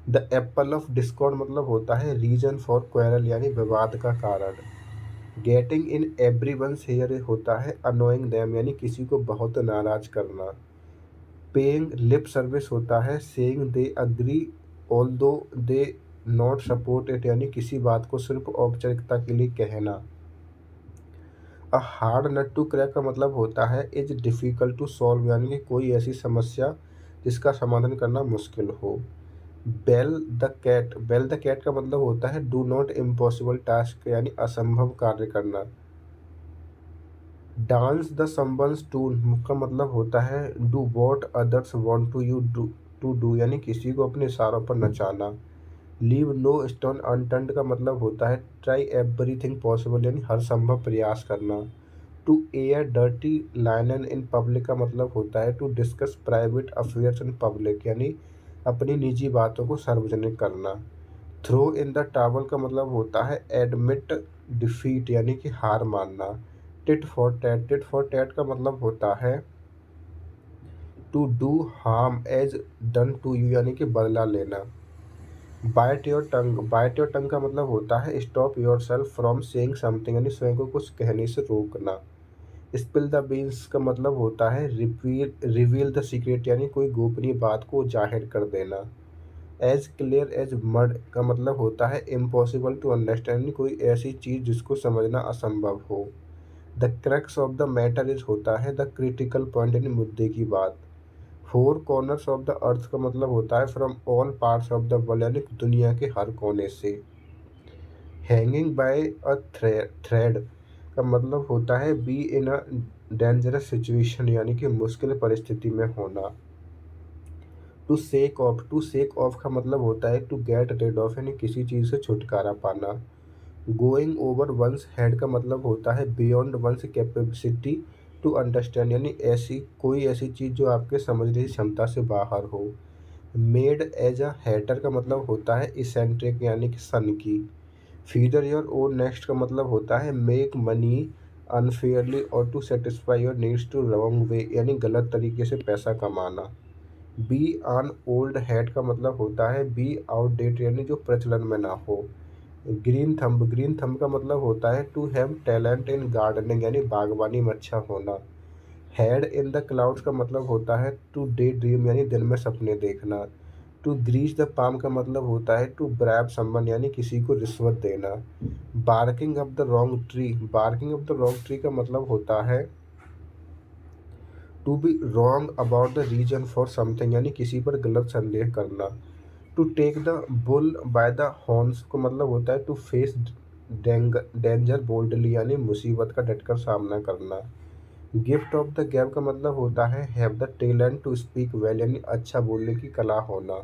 द एप्पल ऑफ डिस्कॉर्ड मतलब होता है रीजन फॉर क्वेरल, यानी विवाद का कारण। Getting in every one's hair होता है अनोइंग दैम, यानी किसी को बहुत नाराज करना। पेइंग लिप सर्विस होता है saying they agree although they not support it, यानी किसी बात को सिर्फ औपचारिकता के लिए कहना। A hard nut to crack का मतलब होता है इज डिफ़िकल्ट टू सॉल्व, यानी कि कोई ऐसी समस्या जिसका समाधान करना मुश्किल हो। बेल द कैट का मतलब होता है डू नॉट इम्पॉसिबल टास्क, यानी असंभव कार्य करना। डांस द समवन्स टून का मतलब होता है do what others want to you to do, यानी किसी को अपने इशारों पर नचाना। लीव नो स्टोन अनटर्न्ड का मतलब होता है ट्राई एवरीथिंग पॉसिबल यानी हर संभव प्रयास करना। To air dirty linen in public का मतलब होता है to discuss private affairs in public यानी अपनी निजी बातों को सार्वजनिक करना। थ्रो इन द टावल का मतलब होता है एडमिट डिफीट यानी कि हार मानना। टिट फॉर टैट का मतलब होता है to do harm as done to you यानी कि बदला लेना। बाइट योर टंग का मतलब होता है stop your self from saying something यानी स्वयं को कुछ कहने से रोकना। स्पिल द बीन्स का मतलब होता है रिवील द सीक्रेट यानी कोई गोपनीय बात को जाहिर कर देना। एज क्लियर एज मड का मतलब होता है इम्पॉसिबल टू अंडरस्टैंड कोई ऐसी चीज जिसको समझना असंभव हो। The crux of the matter is होता है द क्रिटिकल पॉइंट यानी मुद्दे की बात। Four corners of the earth का मतलब होता है from all parts of the world यानी दुनिया के हर कोने से। हैंगिंग बाय अ थ्रेड का मतलब होता है be in a dangerous situation यानी कि मुश्किल परिस्थिति में होना। टू सेक ऑफ का मतलब होता है टू गेट रेड ऑफ यानी किसी चीज़ से छुटकारा पाना। गोइंग ओवर वंस हेड का मतलब होता है beyond one's capacity to understand यानी ऐसी चीज़ जो आपके समझने की क्षमता से बाहर हो। मेड एज अ हैटर का मतलब होता है इसेंट्रिक यानी कि सन की। फीडर योर ओन नेक्स्ट का मतलब होता है मेक मनी अनफेयरली और to satisfy your needs to wrong way यानी गलत तरीके से पैसा कमाना। बी ऑन ओल्ड हैट का मतलब होता है बी आउटडेट यानी जो प्रचलन में ना हो। ग्रीन थंब का मतलब होता है to have talent in gardening यानी बागवानी में अच्छा होना। हेड इन द क्लाउड्स का मतलब होता है टू डे ड्रीम यानी दिन में सपने देखना। टू ग्रीस द पाम का मतलब होता है टू ब्रैब समवन यानी किसी को रिश्वत देना। Barking of the wrong tree का मतलब होता है to be wrong about the reason for something यानी किसी पर गलत संदेह करना। To take the bull by the horns को मतलब होता है टू फेस डेंजर बोल्डली यानी मुसीबत का डटकर सामना करना। गिफ्ट ऑफ द गैप का मतलब होता है have the talent to speak well यानी अच्छा बोलने की कला होना।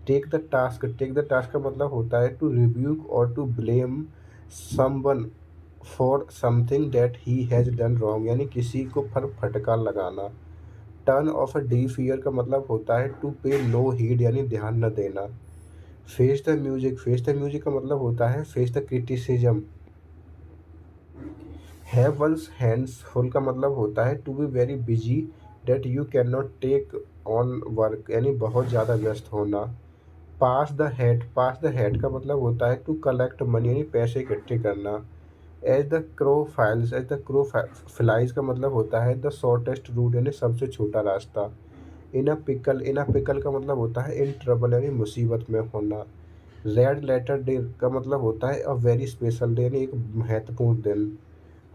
टेक द टास्क का मतलब होता है टू रिब्यूक और to blame someone for something that he has done wrong यानी किसी को पर फटकार लगाना। Turn of a deaf ear का मतलब होता है टू पे नो हीड यानी ध्यान न देना। फेस द म्यूजिक का मतलब होता है face the criticism. Have one's hands full का मतलब होता है to be very busy that you can not take on work यानी बहुत ज़्यादा व्यस्त होना। पास द हेड का मतलब होता है टू कलेक्ट मनी यानी पैसे इकट्ठे करना। एज द क्रो फ्लाइज का मतलब होता है द शॉर्टेस्ट रूट यानी सबसे छोटा रास्ता। इन अ पिकल का मतलब होता है इन ट्रबल यानी मुसीबत में होना। रेड लेटर डे का मतलब होता है अ वेरी स्पेशल डे यानी एक महत्वपूर्ण दिन।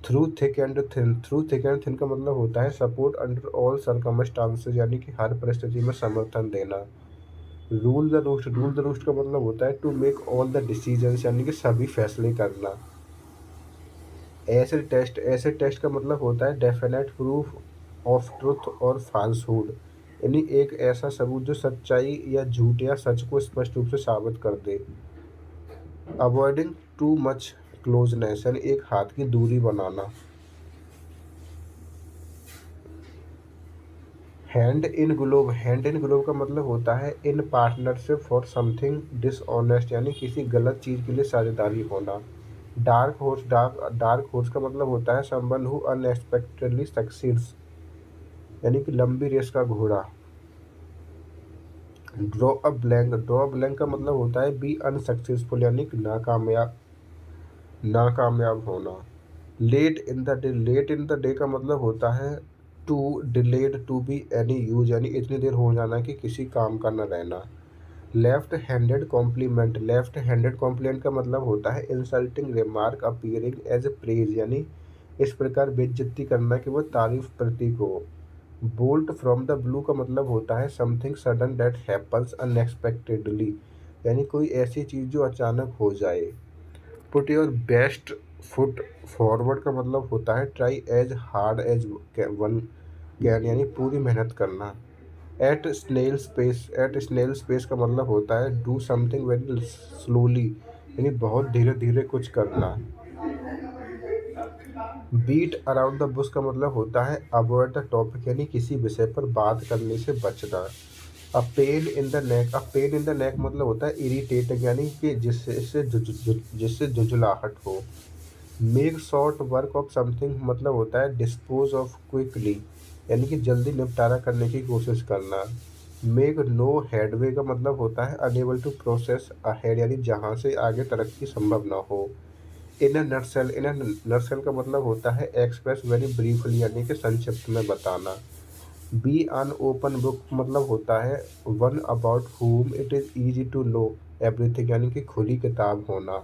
थ्रू थिक एंड थिन का मतलब होता है सपोर्ट अंडर ऑल सर्कमस्टांसेस यानी कि हर परिस्थिति में समर्थन देना। रूल द रोस्ट का मतलब होता है to make all the decisions यानी कि सभी फैसले करना। ऐसे टेस्ट का मतलब होता है डेफिनेट प्रूफ ऑफ ट्रुथ और फॉल्सहुड यानी एक ऐसा सबूत जो सच्चाई या झूठ या सच को स्पष्ट रूप से साबित कर दे। अवॉइडिंग टू मच क्लोजनेस यानी एक हाथ की दूरी बनाना। हैंड इन ग्लोव का मतलब होता है in partnership for something dishonest यानी किसी गलत चीज के लिए साझेदारी होना। डार्क हॉर्स का मतलब होता है समवन हु अनएक्सपेक्टेडली सक्सीड्स यानी कि लंबी रेस का घोड़ा। ड्रॉ ब्लैंक का मतलब होता है बी अनसक्सेसफुल यानी कि नाकामयाब होना। लेट इन द डे का मतलब होता है to delayed to be any use यानी इतनी देर हो जाना कि किसी काम का न रहना। लेफ्ट हैंडेड कॉम्प्लीमेंट का मतलब होता है insulting remark appearing as praise यानी इस प्रकार बेइज्जती करना कि वह तारीफ प्रतीक हो। बोल्ट फ्रॉम द ब्लू का मतलब होता है something sudden that happens unexpectedly यानी कोई ऐसी चीज़ जो अचानक हो जाए। Put your best foot forward का मतलब होता है try as hard as one can यानी पूरी मेहनत करना। एट स्नेल स्पेस का मतलब होता है डू समथिंग वेरी स्लोली, यानी बहुत धीरे धीरे कुछ करना। बीट अराउंड द बुश का मतलब होता है अवॉइड द टॉपिक, यानी किसी विषय पर बात करने से बचना। अ पेन इन द नेक मतलब होता है इरिटेटिंग, यानी कि जिससे झुंझुलाहट हो। Make short work of something मतलब होता है डिस्पोज ऑफ क्विकली, यानी कि जल्दी निपटारा करने की कोशिश करना। मेक नो हेडवे का मतलब होता है अनेबल टू प्रोसेस अहेड, यानी जहाँ से आगे तरक्की संभव ना हो। इन अ नटसेल का मतलब होता है एक्सप्रेस वेरी ब्रीफली, यानी कि संक्षिप्त में बताना। बी अन ओपन बुक मतलब होता है one about whom it is easy to know everything, यानी कि खुली किताब होना।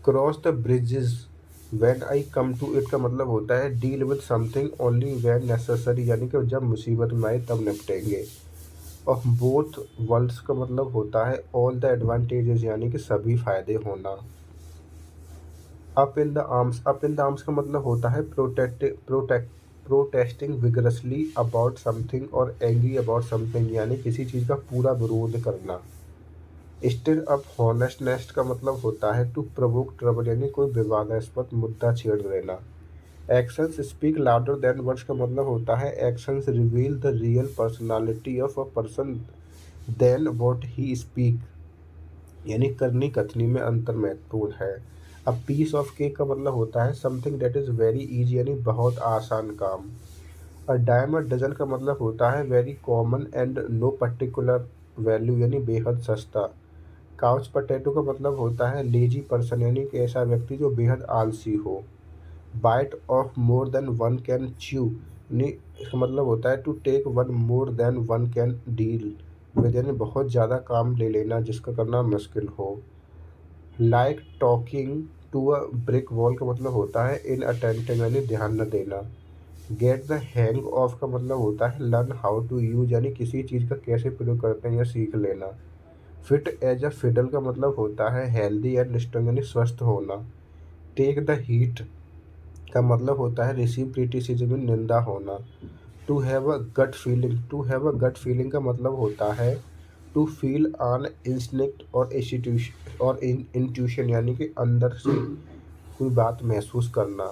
Cross the bridges when I come to it का मतलब होता है deal with something only when necessary, यानी कि जब मुसीबत में आए तब निपटेंगे। और बोथ वर्ल्ड्स का मतलब होता है ऑल द एडवांटेजेस, यानी कि सभी फायदे होना। अप इन द आर्म्स का मतलब होता है प्रोटेस्टिंग विगरसली अबाउट समथिंग और एंग्री अबाउट समथिंग, यानी किसी चीज़ का पूरा विरोध करना। स्टिर अप हॉनेस्टनेस का मतलब होता है टू प्रोवोक ट्रबल, यानी कोई विवादास्पद मुद्दा छेड़ देना। Actions speak louder than words का मतलब होता है actions reveal the real personality of a person than what he speak, यानी करनी कथनी में अंतर महत्वपूर्ण है। अब पीस ऑफ केक का मतलब होता है something that is very easy, यानी बहुत आसान काम। और डायम अ डजन का मतलब होता है very common and no particular value, यानी बेहद सस्ता। काउच पटेटो का मतलब होता है लेजी पर्सन, यानी कि ऐसा व्यक्ति जो बेहद आलसी हो। Bite off more than one can chew, यानी इसका मतलब होता है to take one more than one can deal with, यानी बहुत ज़्यादा काम ले लेना जिसका करना मुश्किल हो। Like talking to a brick wall का मतलब होता है इन अटेंटिव, यानी ध्यान न देना। गेट द हैंग ऑफ का मतलब होता है लर्न हाउ टू यूज, यानी किसी चीज़ का कैसे प्रयोग करते हैं या सीख लेना। फिट एज अ फिडल का मतलब होता है हेल्दी एंड स्ट्रॉन्ग, यानी स्वस्थ होना। टेक द हीट का मतलब होता है रिसीव क्रिटिसिज्म, निंदा होना। To have a gut feeling का मतलब होता है टू फील ऑन इंस्टिंक्ट और इंट्यूशन, यानी कि अंदर से कोई बात महसूस करना।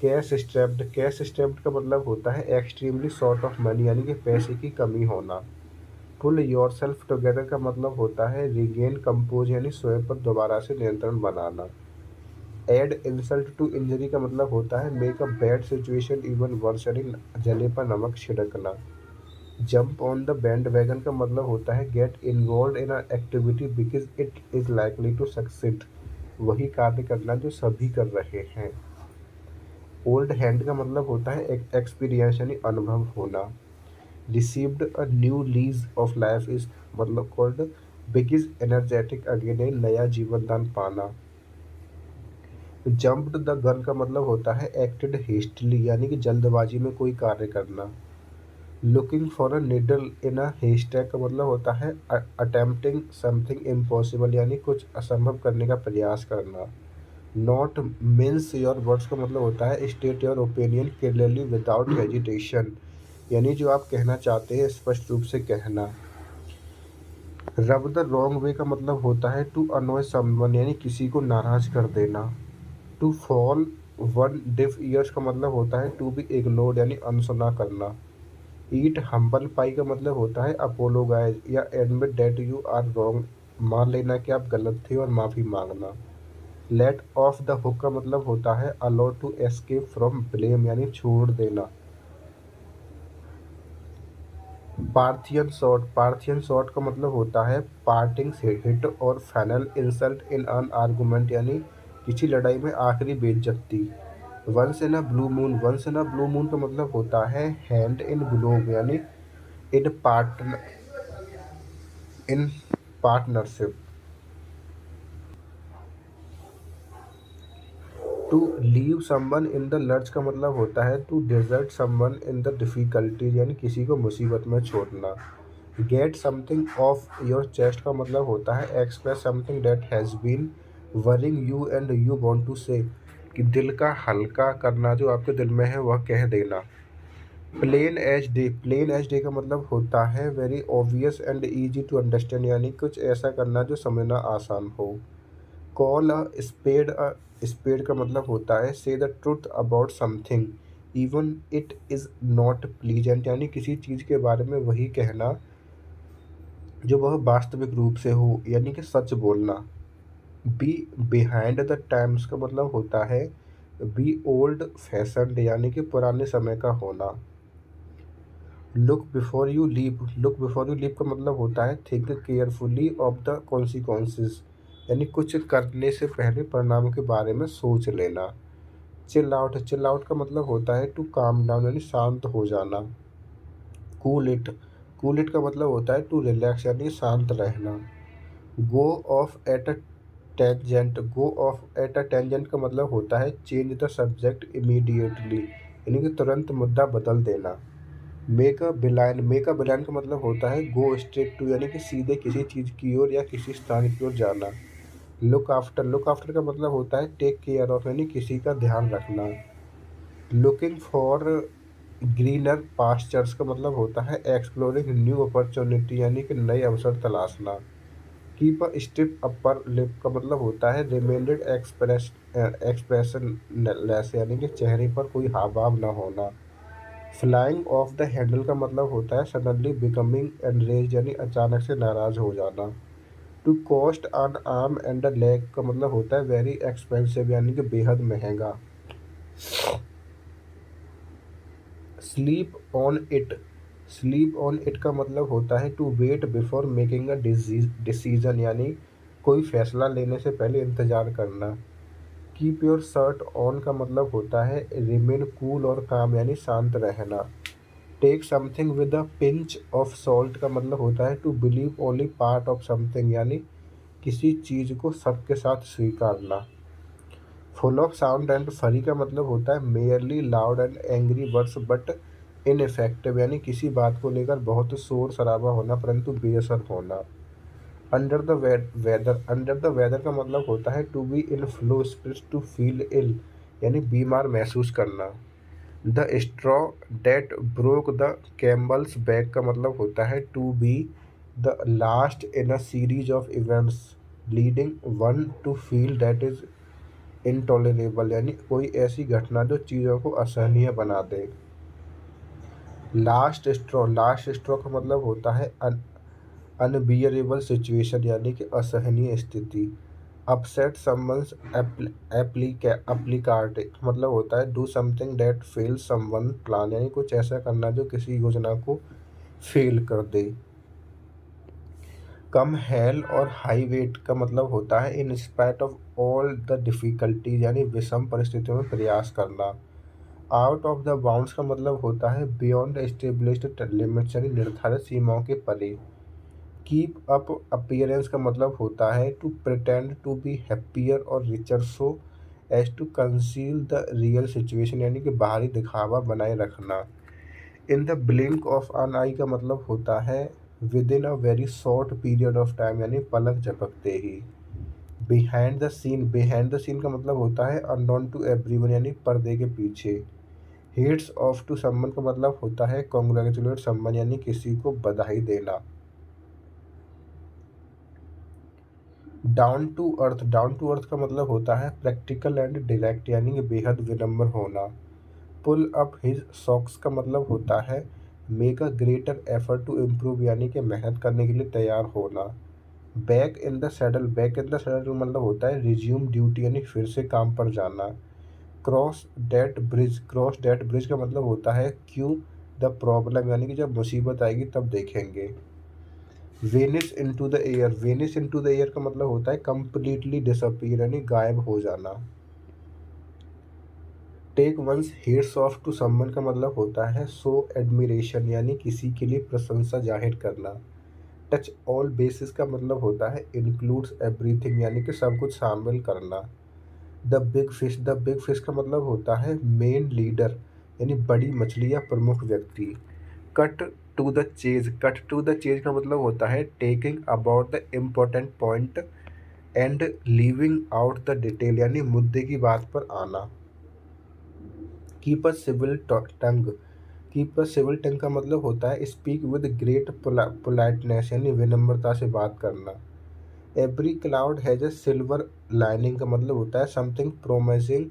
कैश स्ट्रैप्ड का मतलब होता है एक्सट्रीमली शॉर्ट ऑफ मनी, यानी कि पैसे की कमी होना। पुल योर सेल्फ टुगेदर का मतलब होता है रिगेन कंपोज, यानी स्वयं पर दोबारा से नियंत्रण बनाना। एड इंसल्ट टू इंजरी का मतलब होता है make a bad situation even worse, यानी जले पर नमक छिड़कना। Jump on the band wagon का मतलब होता है get involve in a activity because it is likely to succeed, वही कार्य करना जो सभी कर रहे हैं। ओल्ड हैंड का मतलब होता है एक्सपीरियंस, यानी अनुभव होना। Received a new lease of life is मतलब कॉल्ड बिगिज एनर्जेटिक अगेन, नया जीवन दान पाना। जंप्ड द गन का मतलब होता है एक्टेड हेस्टली, यानी कि जल्दबाजी में कोई कार्य करना। लुकिंग फॉर अ निडल इन अ हेस्टैक का मतलब होता है अटेम्प्टिंग समथिंग इम्पॉसिबल, यानी कुछ असंभव करने का प्रयास करना। नॉट मीन्स योर वर्ड्स का मतलब होता है state your opinion clearly without hesitation, यानी जो आप कहना चाहते हैं स्पष्ट रूप से कहना। रब द रॉन्ग वे का मतलब होता है टू अनॉय समवन, यानी किसी को नाराज कर देना। To fall one deaf ears का मतलब होता है टू बी इग्नोर्ड, यानी अनसुना करना। ईट हम्बल पाई का मतलब होता है अपोलोगाइज या admit that you are wrong, मान लेना कि आप गलत थे और माफ़ी मांगना। लेट ऑफ द हुक का मतलब होता है allow to escape from blame, यानी छोड़ देना। पार्थियन शॉट का मतलब होता है पार्टिंग से हिट और final insult in an argument, यानी किसी लड़ाई में आखिरी बेइज्जती। Once in a blue moon का मतलब होता है हैंड इन ग्लोव, यानी in partner in partnership. To leave someone in the lurch का मतलब होता है to desert someone in the difficulties, यानी किसी को मुसीबत में छोड़ना। Get something off your chest का मतलब होता है express something that has been worrying you and you want to से, कि दिल का हल्का करना, जो आपके दिल में है वह कह देना। प्लेन एज डे का मतलब होता है very obvious and easy to understand, यानी कुछ ऐसा करना जो समझना आसान हो। कॉल अ स्पेड का मतलब होता है से the truth about something even it is not pleasant, यानी किसी चीज़ के बारे में वही कहना जो वह वास्तविक रूप से हो, यानी कि सच बोलना। बी बिहाइंड द टाइम्स का मतलब होता है बी ओल्ड फैशन्ड, यानी कि पुराने समय का होना। लुक बिफोर यू लीव का मतलब होता है think carefully of the consequences, यानी कुछ करने से पहले परिणामों के बारे में सोच लेना। चिल आउट का मतलब होता है टू काम डाउन, यानी शांत हो जाना। कूल इट कूल इट का मतलब होता है टू रिलैक्स, यानी शांत रहना। Go off at a go off at a tangent का मतलब होता है चेंज द सब्जेक्ट इमीडिएटली, यानी कि तुरंत मुद्दा बदल देना। मेक अ बिलाइन का मतलब होता है गो स्ट्रेट टू, यानी कि सीधे किसी चीज़ की ओर या किसी स्थान की ओर जाना। लुक आफ्टर का मतलब होता है टेक केयर ऑफ, यानी किसी का ध्यान रखना। लुकिंग फॉर ग्रीनर पास्चर्स का मतलब होता है एक्सप्लोरिंग न्यू अपॉर्चुनिटी, यानी कि नए अवसर तलाशना। Keep a stiff upper lip का मतलब होता है रिमेंडेड एक्सप्रेशन लेस, यानी कि चेहरे पर कोई हाव भाव न होना। फ्लाइंग ऑफ द हैंडल का मतलब होता है सडनली बिकमिंग एनरेज, यानी अचानक से नाराज हो जाना। To cost an arm and a leg का मतलब होता है वेरी एक्सपेंसिव, यानी कि बेहद महंगा। Sleep on it sleep on it का मतलब होता है to wait before making a decision, यानी कोई फैसला लेने से पहले इंतजार करना। कीप योर शर्ट ऑन का मतलब होता है रिमेन कूल और काम, यानी शांत रहना। Take something with a pinch of salt का मतलब होता है to believe only part of something, यानी किसी चीज़ को सबके साथ स्वीकारना। Full of sound and fury का मतलब होता है merely loud and angry words but ineffective, यानी किसी बात को लेकर बहुत शोर शराबा होना परंतु बेअसर होना। अंडर द वेदर का मतलब होता है to be in flow spirits to feel ill, यानी बीमार महसूस करना। The straw that broke the camel's back का मतलब होता है to be the last in a series of events leading one to feel that is intolerable, यानी कोई ऐसी घटना जो चीज़ों को असहनीय बना दे। लास्ट स्ट्रॉ का मतलब होता है अनबियरेबल सिचुएशन, यानी कि असहनीय स्थिति। अपसेट समवंस एप्लीकार्ट मतलब होता है do something that fell someone plan, यानी कुछ ऐसा करना जो किसी योजना को फेल कर दे। कम हेल और हाई वेट का मतलब होता है in spite of all the difficulties, यानी विषम परिस्थितियों में प्रयास करना। आउट ऑफ द बाउंड्स का मतलब होता है बियॉन्ड एस्टेब्लिश्ड लिमिट्स, यानी निर्धारित सीमाओं के परे। कीप अप अपीयरेंस का मतलब होता है to pretend to be happier और richer so as to conceal the real situation, यानी कि बाहरी दिखावा बनाए रखना। In the blink of an eye का मतलब होता है within a very short period of time, यानी पलक झपकते ही। बिहाइंड द सीन का मतलब होता है अननोन टू एवरीवन, यानी पर्दे के पीछे। हेड्स ऑफ टू समवन का मतलब होता है कॉन्ग्रेचुलेट समवन, यानी किसी को बधाई देना। डाउन टू अर्थ का मतलब होता है प्रैक्टिकल एंड डायरेक्ट, यानी कि बेहद विनम्र होना। पुल अप हिज सॉक्स का मतलब होता है make a greater effort to improve, यानी कि मेहनत करने के लिए तैयार होना। बैक इन द सैडल का मतलब होता है रिज्यूम ड्यूटी, यानी फिर से काम पर जाना। क्रॉस डेट ब्रिज का मतलब होता है क्यों द प्रॉब्लम, यानी कि जब मुसीबत आएगी तब देखेंगे। वेनिस इनटू द एयर का मतलब होता है कंप्लीटली डिसअपीयर, यानी गायब हो जाना। Take one's heads off to someone का मतलब होता है शो एडमिरेशन, यानी किसी के लिए प्रशंसा जाहिर करना। टच ऑल बेसिस का मतलब होता है इंक्लूड्स एवरीथिंग, यानी कि सब कुछ शामिल करना। द बिग फिश का मतलब होता है मेन लीडर, यानी बड़ी मछली या प्रमुख व्यक्ति। Cut cut to the chase का मतलब होता है taking about the important point and leaving out the detail यानी मुद्दे की बात पर आना। Keep a civil tongue. Keep a civil tongue का मतलब होता है स्पीक विद ग्रेट पोलाइटनेस यानी विनम्रता से बात करना। Every cloud has a silver lining का मतलब होता है something promising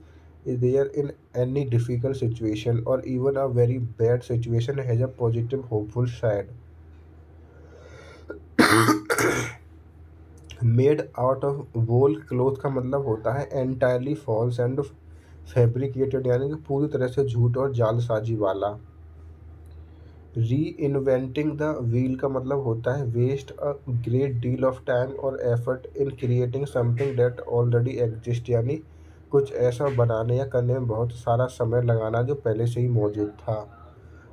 is there in any difficult situation और even a very bad situation has a positive hopeful side. Made out of whole cloth का मतलब होता है एंटायरली फॉल्स एंड फैब्रिकेटेड यानी कि पूरी तरह से झूठ और जालसाजी वाला। री इन्वेंटिंग द व्हील का मतलब होता है waste a great deal of time और effort in creating something that already exist यानी कुछ ऐसा बनाने या करने में बहुत सारा समय लगाना जो पहले से ही मौजूद था।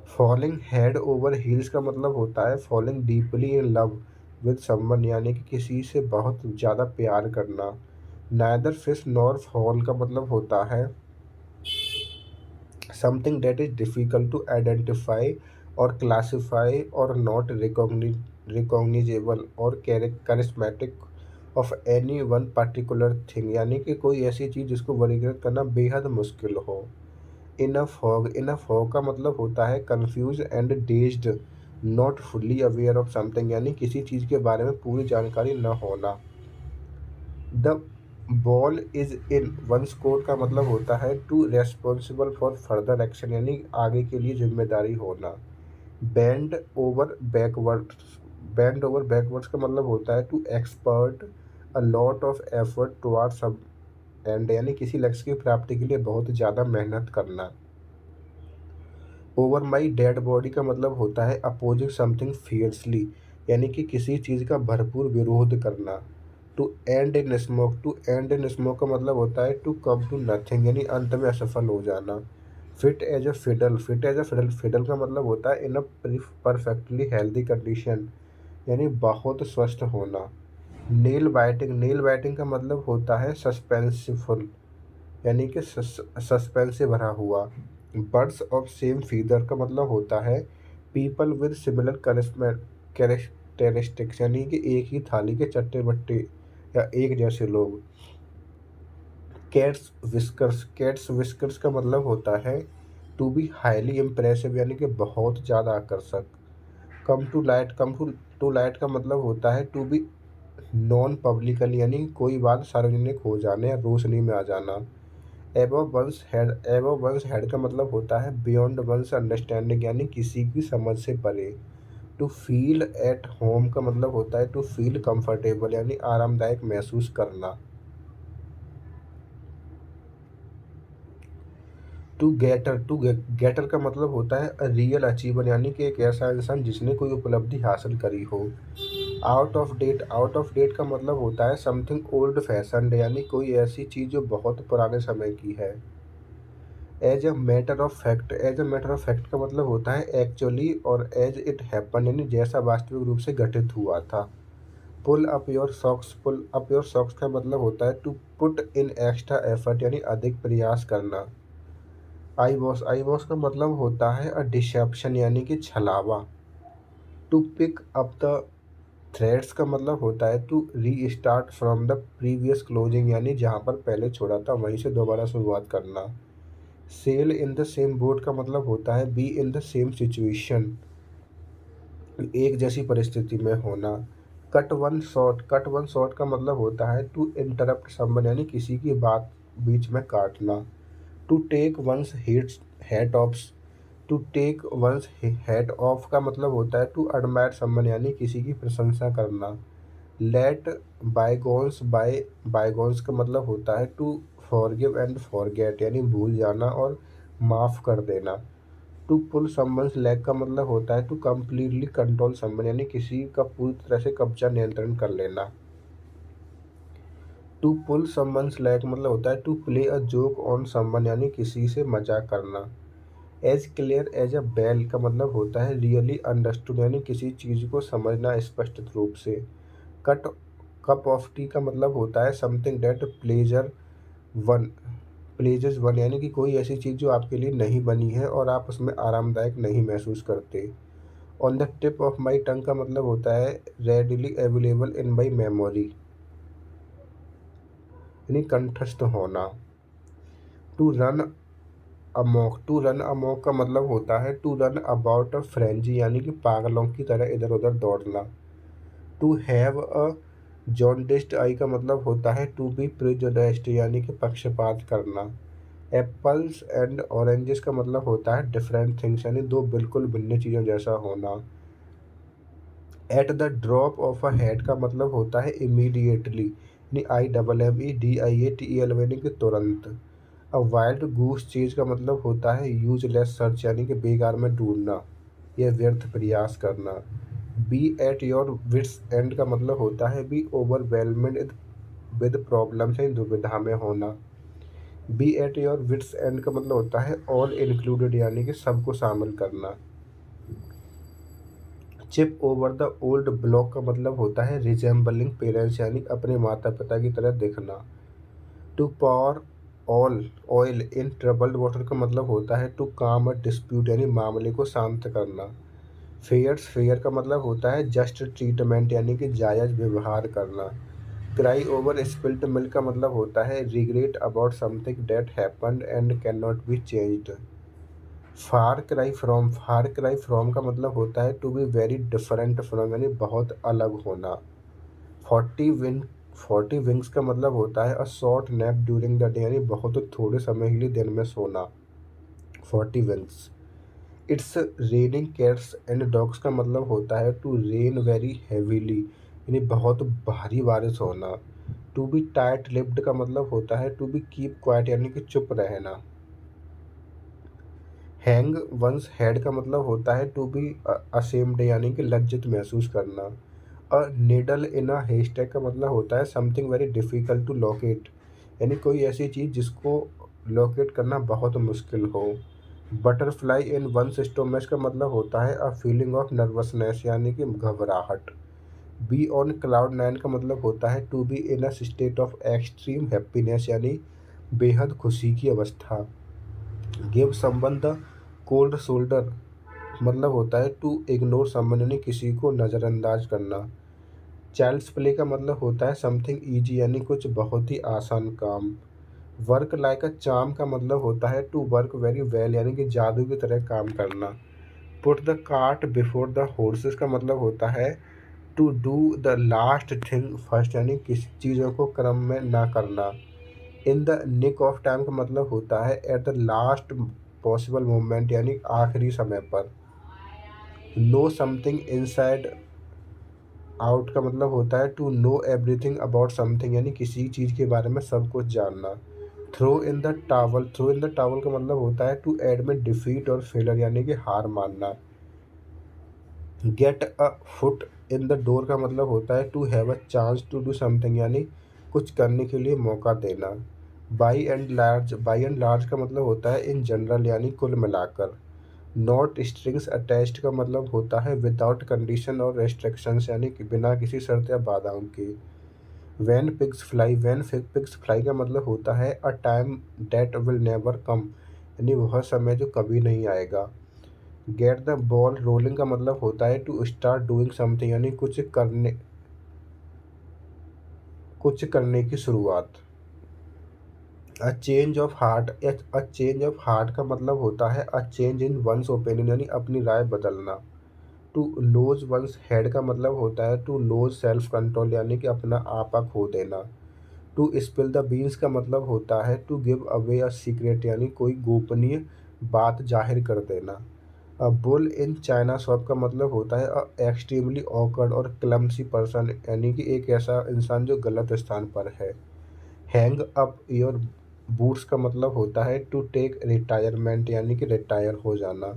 फॉलिंग हेड ओवर हील्स का मतलब होता है falling deeply in love with someone यानी कि किसी से बहुत ज़्यादा प्यार करना। नाइदर फिश नॉर फॉल का मतलब होता है something that is difficult to identify or classify or not recognizable or charismatic of any one particular thing यानी कि कोई ऐसी चीज़ जिसको वर्गीकृत करना बेहद मुश्किल हो। इन अ फॉग का मतलब होता है confuse and dazed not fully aware of something यानी किसी चीज़ के बारे में पूरी जानकारी न होना। The ball is in one's court का मतलब होता है to responsible for further action यानी आगे के लिए जिम्मेदारी होना। Bend over backwards bend over backwards का मतलब होता है to expert a lot of effort toward sub end यानी किसी लक्ष्य की प्राप्ति के लिए बहुत ज़्यादा मेहनत करना। ओवर माई डेड बॉडी का मतलब होता है अपोजिंग समथिंग फियर्सली यानी कि किसी चीज़ का भरपूर विरोध करना। टू एंड इन स्मोक का मतलब होता है टू कम टू नथिंग यानी अंत में असफल हो जाना। Fit as a fiddle fiddle का मतलब होता है in a perfectly healthy condition यानी बहुत स्वस्थ होना। नेल बाइटिंग का मतलब होता है सस्पेंसफुल यानी कि सस्पेंस से भरा हुआ। बर्ड्स ऑफ सेम फीदर का मतलब होता है पीपल विद सिमिलर कैरेक्टरिस्टिक्स यानी कि एक ही थाली के चट्टे बट्टे या एक जैसे लोग। कैट्स विस्कर्स का मतलब होता है टू बी हाईली इम्प्रेसिव यानी कि बहुत ज़्यादा आकर्षक। कम टू लाइट का मतलब होता है टू बी नॉन पब्लिकल यानी कोई बात सार्वजनिक हो जाने या रोशनी में आ जाना। एबव वंस हेड का मतलब होता है बियॉन्ड वंस अंडरस्टैंडिंग यानी किसी की समझ से परे। टू फील एट होम का मतलब होता है टू फील कंफर्टेबल यानी आरामदायक महसूस करना। टू गेटर का मतलब होता है रियल अचीवर यानी कि एक ऐसा इंसान जिसने कोई उपलब्धि हासिल करी हो। आउट ऑफ डेट का मतलब होता है समथिंग ओल्ड फैशनड यानी कोई ऐसी चीज़ जो बहुत पुराने समय की है। As a matter of fact का मतलब होता है एक्चुअली और एज इट हैपन यानी जैसा वास्तविक रूप से घटित हुआ था। पुल अप योर सॉक्स का मतलब होता है to put in extra effort यानी अधिक प्रयास करना। आई वॉश का मतलब होता है अ डिसेप्शन यानी कि छलावा। To pick up the threads का मतलब होता है to restart from the previous closing यानी जहाँ पर पहले छोड़ा था वहीं से दोबारा शुरुआत करना। Sail in the same boat का मतलब होता है be in the same situation एक जैसी परिस्थिति में होना। कट वन शॉर्ट का मतलब होता है टू इंटरप्ट समवन यानी किसी की बात बीच में काटना। To take one's hat off to take one's head off का मतलब होता है टू एडमायर समवन यानी किसी की प्रशंसा करना। लेट बायगोन्स का मतलब होता है टू फॉरगिव एंड फॉरगेट यानी भूल जाना और माफ़ कर देना। टू पुल समवन्स लेग का मतलब होता है टू कम्प्लीटली कंट्रोल समवन यानी किसी का पूरी तरह से कब्जा नियंत्रण कर लेना। टू पुल समवन्स लेग मतलब होता है to play a joke on someone यानी किसी से मजाक करना। As clear as a bell का मतलब होता है रियली अंडरस्टूड यानी किसी चीज़ को समझना स्पष्ट रूप से। कट कप ऑफ टी का मतलब होता है something that one pledges one यानी कि कोई ऐसी चीज़ जो आपके लिए नहीं बनी है और आप उसमें आरामदायक नहीं महसूस करते। On the tip of my tongue का मतलब होता है readily available in my memory. यानी कंठस्थ होना। To run amok, to run amok का मतलब होता है to run about a frenzy, यानी कि पागलों की तरह इधर उधर दौड़ना। टू हैव अ जॉन्डिस्ड आई का मतलब होता है टू बी प्रिजुडिस्ड, यानी कि पक्षपात करना। एप्पल्स एंड ऑरेंजेस का मतलब होता है डिफरेंट थिंग्स, यानी दो बिल्कुल भिन्न चीज़ों जैसा होना। At the drop of a head का मतलब होता है इमीडिएटली, यानी IMMEDIATEL, यानी कि तुरंत। अ वाइल्ड गूस चीज का मतलब होता है यूजलेस सर्च, यानी कि बेकार में ढूंढना या व्यर्थ प्रयास करना। Be at your wits end का मतलब होता है बी ओवरवेलमेड विद प्रॉब्लम्स, यानी दुविधा में होना। Be at your wits end का मतलब होता है ऑल इंक्लूडेड, यानी कि सबको शामिल करना। Chip over the old block का मतलब होता है रिजेंबलिंग पेरेंट्स, यानी अपने माता पिता की तरह दिखना। To pour all oil in troubled water का मतलब होता है टू काम अ डिस्प्यूट, यानी मामले को शांत करना। फेयर्स फेयर का मतलब होता है जस्ट ट्रीटमेंट, यानी कि जायज व्यवहार करना। क्राई ओवर स्पिल्ट मिल्क का मतलब होता है regret about something that happened and can not be changed. Far cry from का मतलब होता है to be very different from, यानी बहुत अलग होना। 40 40 विंग्स का मतलब होता है a short nap during the day, यानी बहुत थोड़े समय के लिए दिन में सोना। 40 wings. It's raining cats and dogs का मतलब होता है टू रेन वेरी हैवीली, यानी बहुत भारी बारिश होना। टू बी टाइट लिप्ड का मतलब होता है टू बी कीप क्वाइट, यानी कि चुप रहना। हैंग वंस हेड का मतलब होता है टू बी असेम्ड, यानी कि लज्जित महसूस करना। अ निडल इन अ हेस्टैक का मतलब होता है something very difficult to locate, यानी कोई ऐसी चीज़ जिसको लोकेट करना बहुत मुश्किल हो। बटरफ्लाई इन वंस स्टोमच का मतलब होता है अ फीलिंग ऑफ नर्वसनेस, यानी कि घबराहट। बी ऑन क्लाउड नाइन का मतलब होता है to be in a state of extreme happiness, यानी बेहद खुशी की अवस्था। Give someone the cold shoulder मतलब होता है टू इग्नोर समवन, यानी किसी को नज़रअंदाज करना। चाइल्ड्स प्ले का मतलब होता है समथिंग ईजी, यानी कुछ बहुत ही आसान काम। वर्क लाइक अ चार्म का मतलब होता है टू वर्क वेरी वेल, यानी कि जादू की तरह काम करना। Put the cart before the horses का मतलब होता है to do the last thing first, यानी किसी चीज़ों को क्रम में ना करना। In the nick of time का मतलब होता है at the last possible moment, यानी आखिरी समय पर। नो समथिंग इनसाइड आउट का मतलब होता है to know everything about something, यानी किसी चीज़ के बारे में सब कुछ जानना। थ्रो इन द टावल का मतलब होता है टू एडमिट डिफीट और फेलर, यानी कि हार मानना। Get a foot in the door का मतलब होता है to have a chance to do something, यानी कुछ करने के लिए मौका देना। बाई एंड लार्ज का मतलब होता है इन जनरल, यानी कुल मिलाकर। नॉट स्ट्रिंग्स अटैच्ड का मतलब होता है विदाउट कंडीशन और रेस्ट्रिक्शंस, यानी कि बिना किसी शर्त या बाधाओं के। वैन पिग्स फ्लाई का मतलब होता है a time that will never come, यानी वह समय जो कभी नहीं आएगा। गेट द बॉल रोलिंग का मतलब होता है टू स्टार्ट डूइंग समथिंग, यानी कुछ करने की शुरुआत। अ चेंज ऑफ हार्ट का मतलब होता है a change in once opinion, यानी अपनी राय बदलना। टू लूज वंस हेड का मतलब होता है टू लूज सेल्फ कंट्रोल, यानी कि अपना आपा खो देना। टू स्पिल द बीन्स का मतलब होता है to give away a secret, यानी कोई गोपनीय बात जाहिर कर देना। A bull in china shop का मतलब होता है अ एक्सट्रीमली ऑकवर्ड और क्लमसी पर्सन, यानी कि एक ऐसा इंसान जो गलत स्थान पर है। हैंग अप योर बूट्स का मतलब होता है टू टेक रिटायरमेंट, यानी कि रिटायर हो जाना।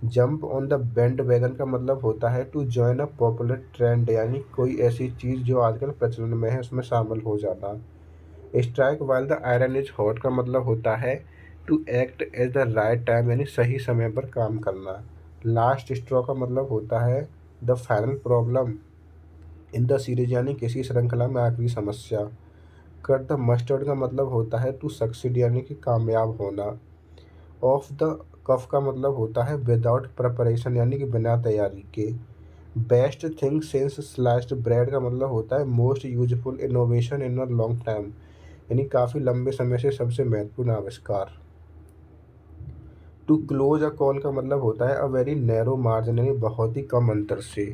Jump on the band wagon का मतलब होता है to join a popular trend, यानी कोई ऐसी चीज़ जो आजकल प्रचलन में है उसमें शामिल हो जाना। Strike while the iron is hot का मतलब होता है to act at the right time, यानी सही समय पर काम करना। लास्ट स्ट्रॉ का मतलब होता है the final problem in the series, यानी किसी श्रृंखला में आखिरी समस्या। कट द मस्टर्ड का मतलब होता है टू सक्सीड, यानी कि कामयाब होना। ऑफ द कफ का मतलब होता है विदाउट प्रिपरेशन, यानी कि बिना तैयारी के। Best thing since sliced bread का मतलब होता है most useful innovation in a long time, यानी काफ़ी लंबे समय से सबसे महत्वपूर्ण आविष्कार। टू क्लोज अ कॉल का मतलब होता है अ वेरी नैरो मार्जिन, यानी बहुत ही कम अंतर से।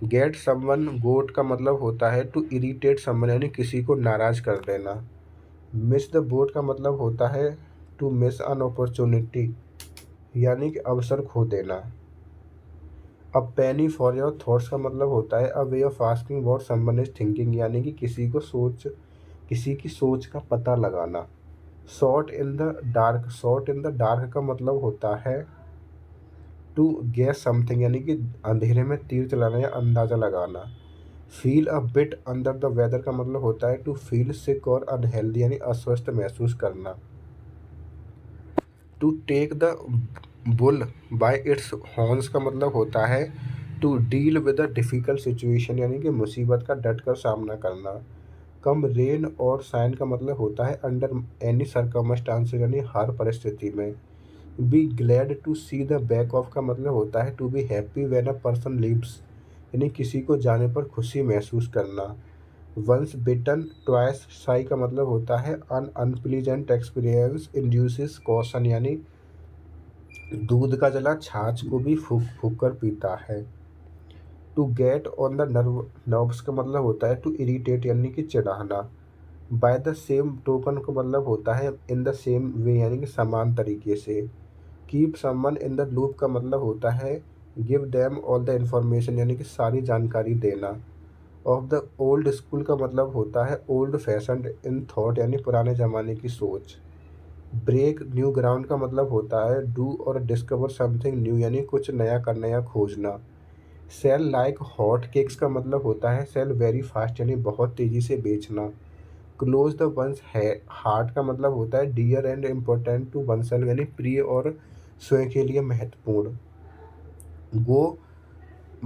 गेट समवन गोट का मतलब होता है टू इरिटेट समवन, यानी किसी को नाराज कर देना। मिस द बोट का मतलब होता है टू मिस एन अपॉर्चुनिटी, यानी कि अवसर खो देना। A penny for your thoughts का मतलब होता है a way of asking what someone is thinking, यानी कि किसी की सोच का पता लगाना। शॉट इन द डार्क का मतलब होता है टू गेस समथिंग, यानी कि अंधेरे में तीर चलाना या अंदाजा लगाना। Feel a bit under the weather का मतलब होता है टू फील सिक और अनहेल्दी, यानी अस्वस्थ महसूस करना। To take the bull by its horns का मतलब होता है to deal with a difficult situation, यानी कि मुसीबत का डट कर सामना करना। कम रेन और साइन का मतलब होता है अंडर एनी सर्कमस्टांसेस, यानी हर परिस्थिति में। Be glad to see the back of का मतलब होता है to be happy when a person leaves, यानी किसी को जाने पर खुशी महसूस करना। वंस बिटन ट्वाइस शाई का मतलब होता है अन अनप्लीजेंट एक्सपीरियंस इंड्यूसेस कॉशन, यानी दूध का जला छाछ को भी फूक फूक कर पीता है। To get on the nerves का मतलब होता है टू इरिटेट, यानी कि चिढ़ाना। बाय द सेम टोकन का मतलब होता है इन द सेम वे, यानी कि समान तरीके से। Keep someone in the loop का मतलब होता है give them all the information, यानी कि सारी जानकारी देना। ऑफ द ओल्ड स्कूल का मतलब होता है ओल्ड फैशन्ड इन थॉट, यानी पुराने ज़माने की सोच। ब्रेक न्यू ग्राउंड का मतलब होता है डू और डिस्कवर समथिंग न्यू, यानी कुछ नया करना या खोजना। सेल लाइक हॉट केक्स का मतलब होता है सेल वेरी फास्ट, यानी बहुत तेज़ी से बेचना। क्लोज द वंस है हार्ट का मतलब होता है dear and important to one self, यानी प्रिय और स्वयं के लिए महत्वपूर्ण। गो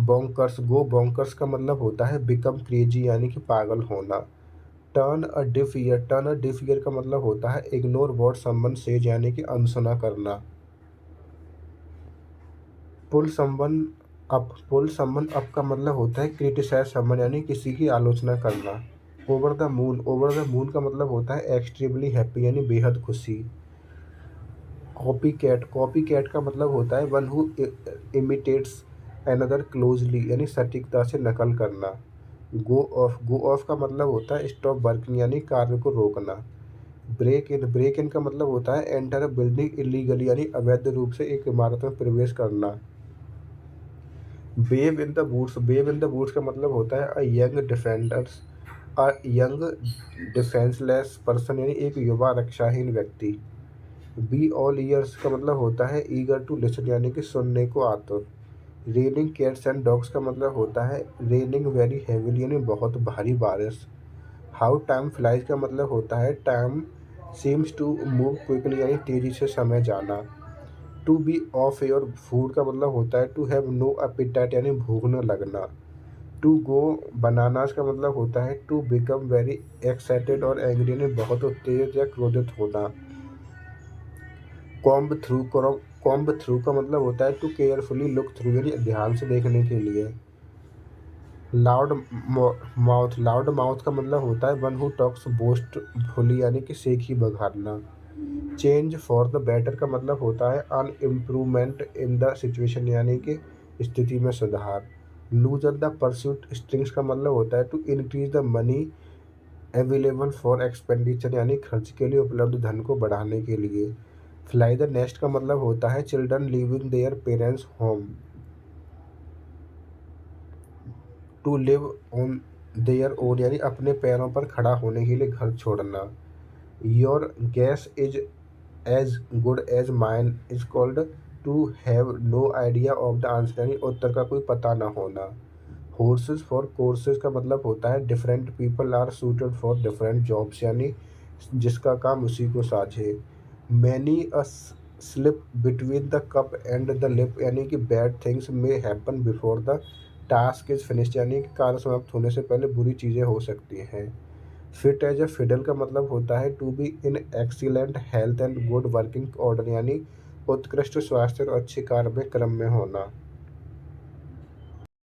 गो बॉन्कर्स का मतलब होता है बिकम क्रेजी, यानी कि पागल होना। टर्न अ डिफ ईयर का मतलब होता है इग्नोर व्हाट समवन सेज, यानी कि अनसुना करना। पुल समवन अप का मतलब होता है क्रिटिसाइज समवन, यानी किसी की आलोचना करना। ओवर द मून का मतलब होता है एक्सट्रीमली हैप्पी, यानी बेहद खुशी। कॉपी कैट का मतलब होता है one who imitates another closely, यानी सटीकता से नकल करना। गो ऑफ का मतलब होता है स्टॉप वर्किंग, यानी कार्य को रोकना। ब्रेक इन का मतलब होता है एंटर अ बिल्डिंग इलीगली, यानी अवैध रूप से एक इमारत में प्रवेश करना। बेव इन द बूट्स का मतलब होता है अ यंग डिफेंसलेस पर्सन, यानी एक युवा रक्षाहीन व्यक्ति। बी ऑल ईयर्स का मतलब होता है ईगर टू लिसन, यानी कि सुनने को आतुर। रेनिंग कैट्स एंड डॉग्स का मतलब होता है रेनिंग वेरी हेविली, यानी बहुत भारी बारिश। हाउ टाइम फ्लाइज का मतलब होता है time seems to move quickly, यानी तेजी से समय जाना। To be off your food का मतलब होता है टू हैव नो अपिटाइट, यानी भूख न लगना। टू गो बनानास का मतलब होता है टू बिकम वेरी एक्साइटेड और एंग्री, यानी बहुत उत्तेजित या क्रोधित होना। कॉम्ब थ्रू का मतलब होता है टू केयरफुली लुक थ्रू, यानी ध्यान से देखने के लिए। लाउड माउथ का मतलब होता है वन हु टॉक्स बोस्टफुली, यानी कि सेखी बघाड़ना। चेंज फॉर द बेटर का मतलब होता है अन इम्प्रूवमेंट इन द सिचुएशन, यानी कि स्थिति में सुधार। लूजन द परस्यूट स्ट्रिंग्स का मतलब होता है to increase the money available for expenditure, यानी खर्च के लिए उपलब्ध धन को बढ़ाने के लिए। फ्लाई द नेस्ट का मतलब होता है children living their parents home. To live on their own, यानी अपने पैरों पर खड़ा होने के लिए घर छोड़ना। Your guess is as good as mine is called to have no idea of the answer, यानी उत्तर का कोई पता ना होना। horses फॉर कोर्सेज का मतलब होता है different people are suited for different jobs, यानी जिसका काम उसी को साझे। Many a slip between the cup and the lip, यानी कि bad things may happen before the task is finished, यानी कि कार्य समाप्त होने से पहले बुरी चीज़ें हो सकती हैं। फिट एज अ फिडल का मतलब होता है to be in excellent health and good working order, यानी उत्कृष्ट स्वास्थ्य और अच्छे कार्य में क्रम में होना।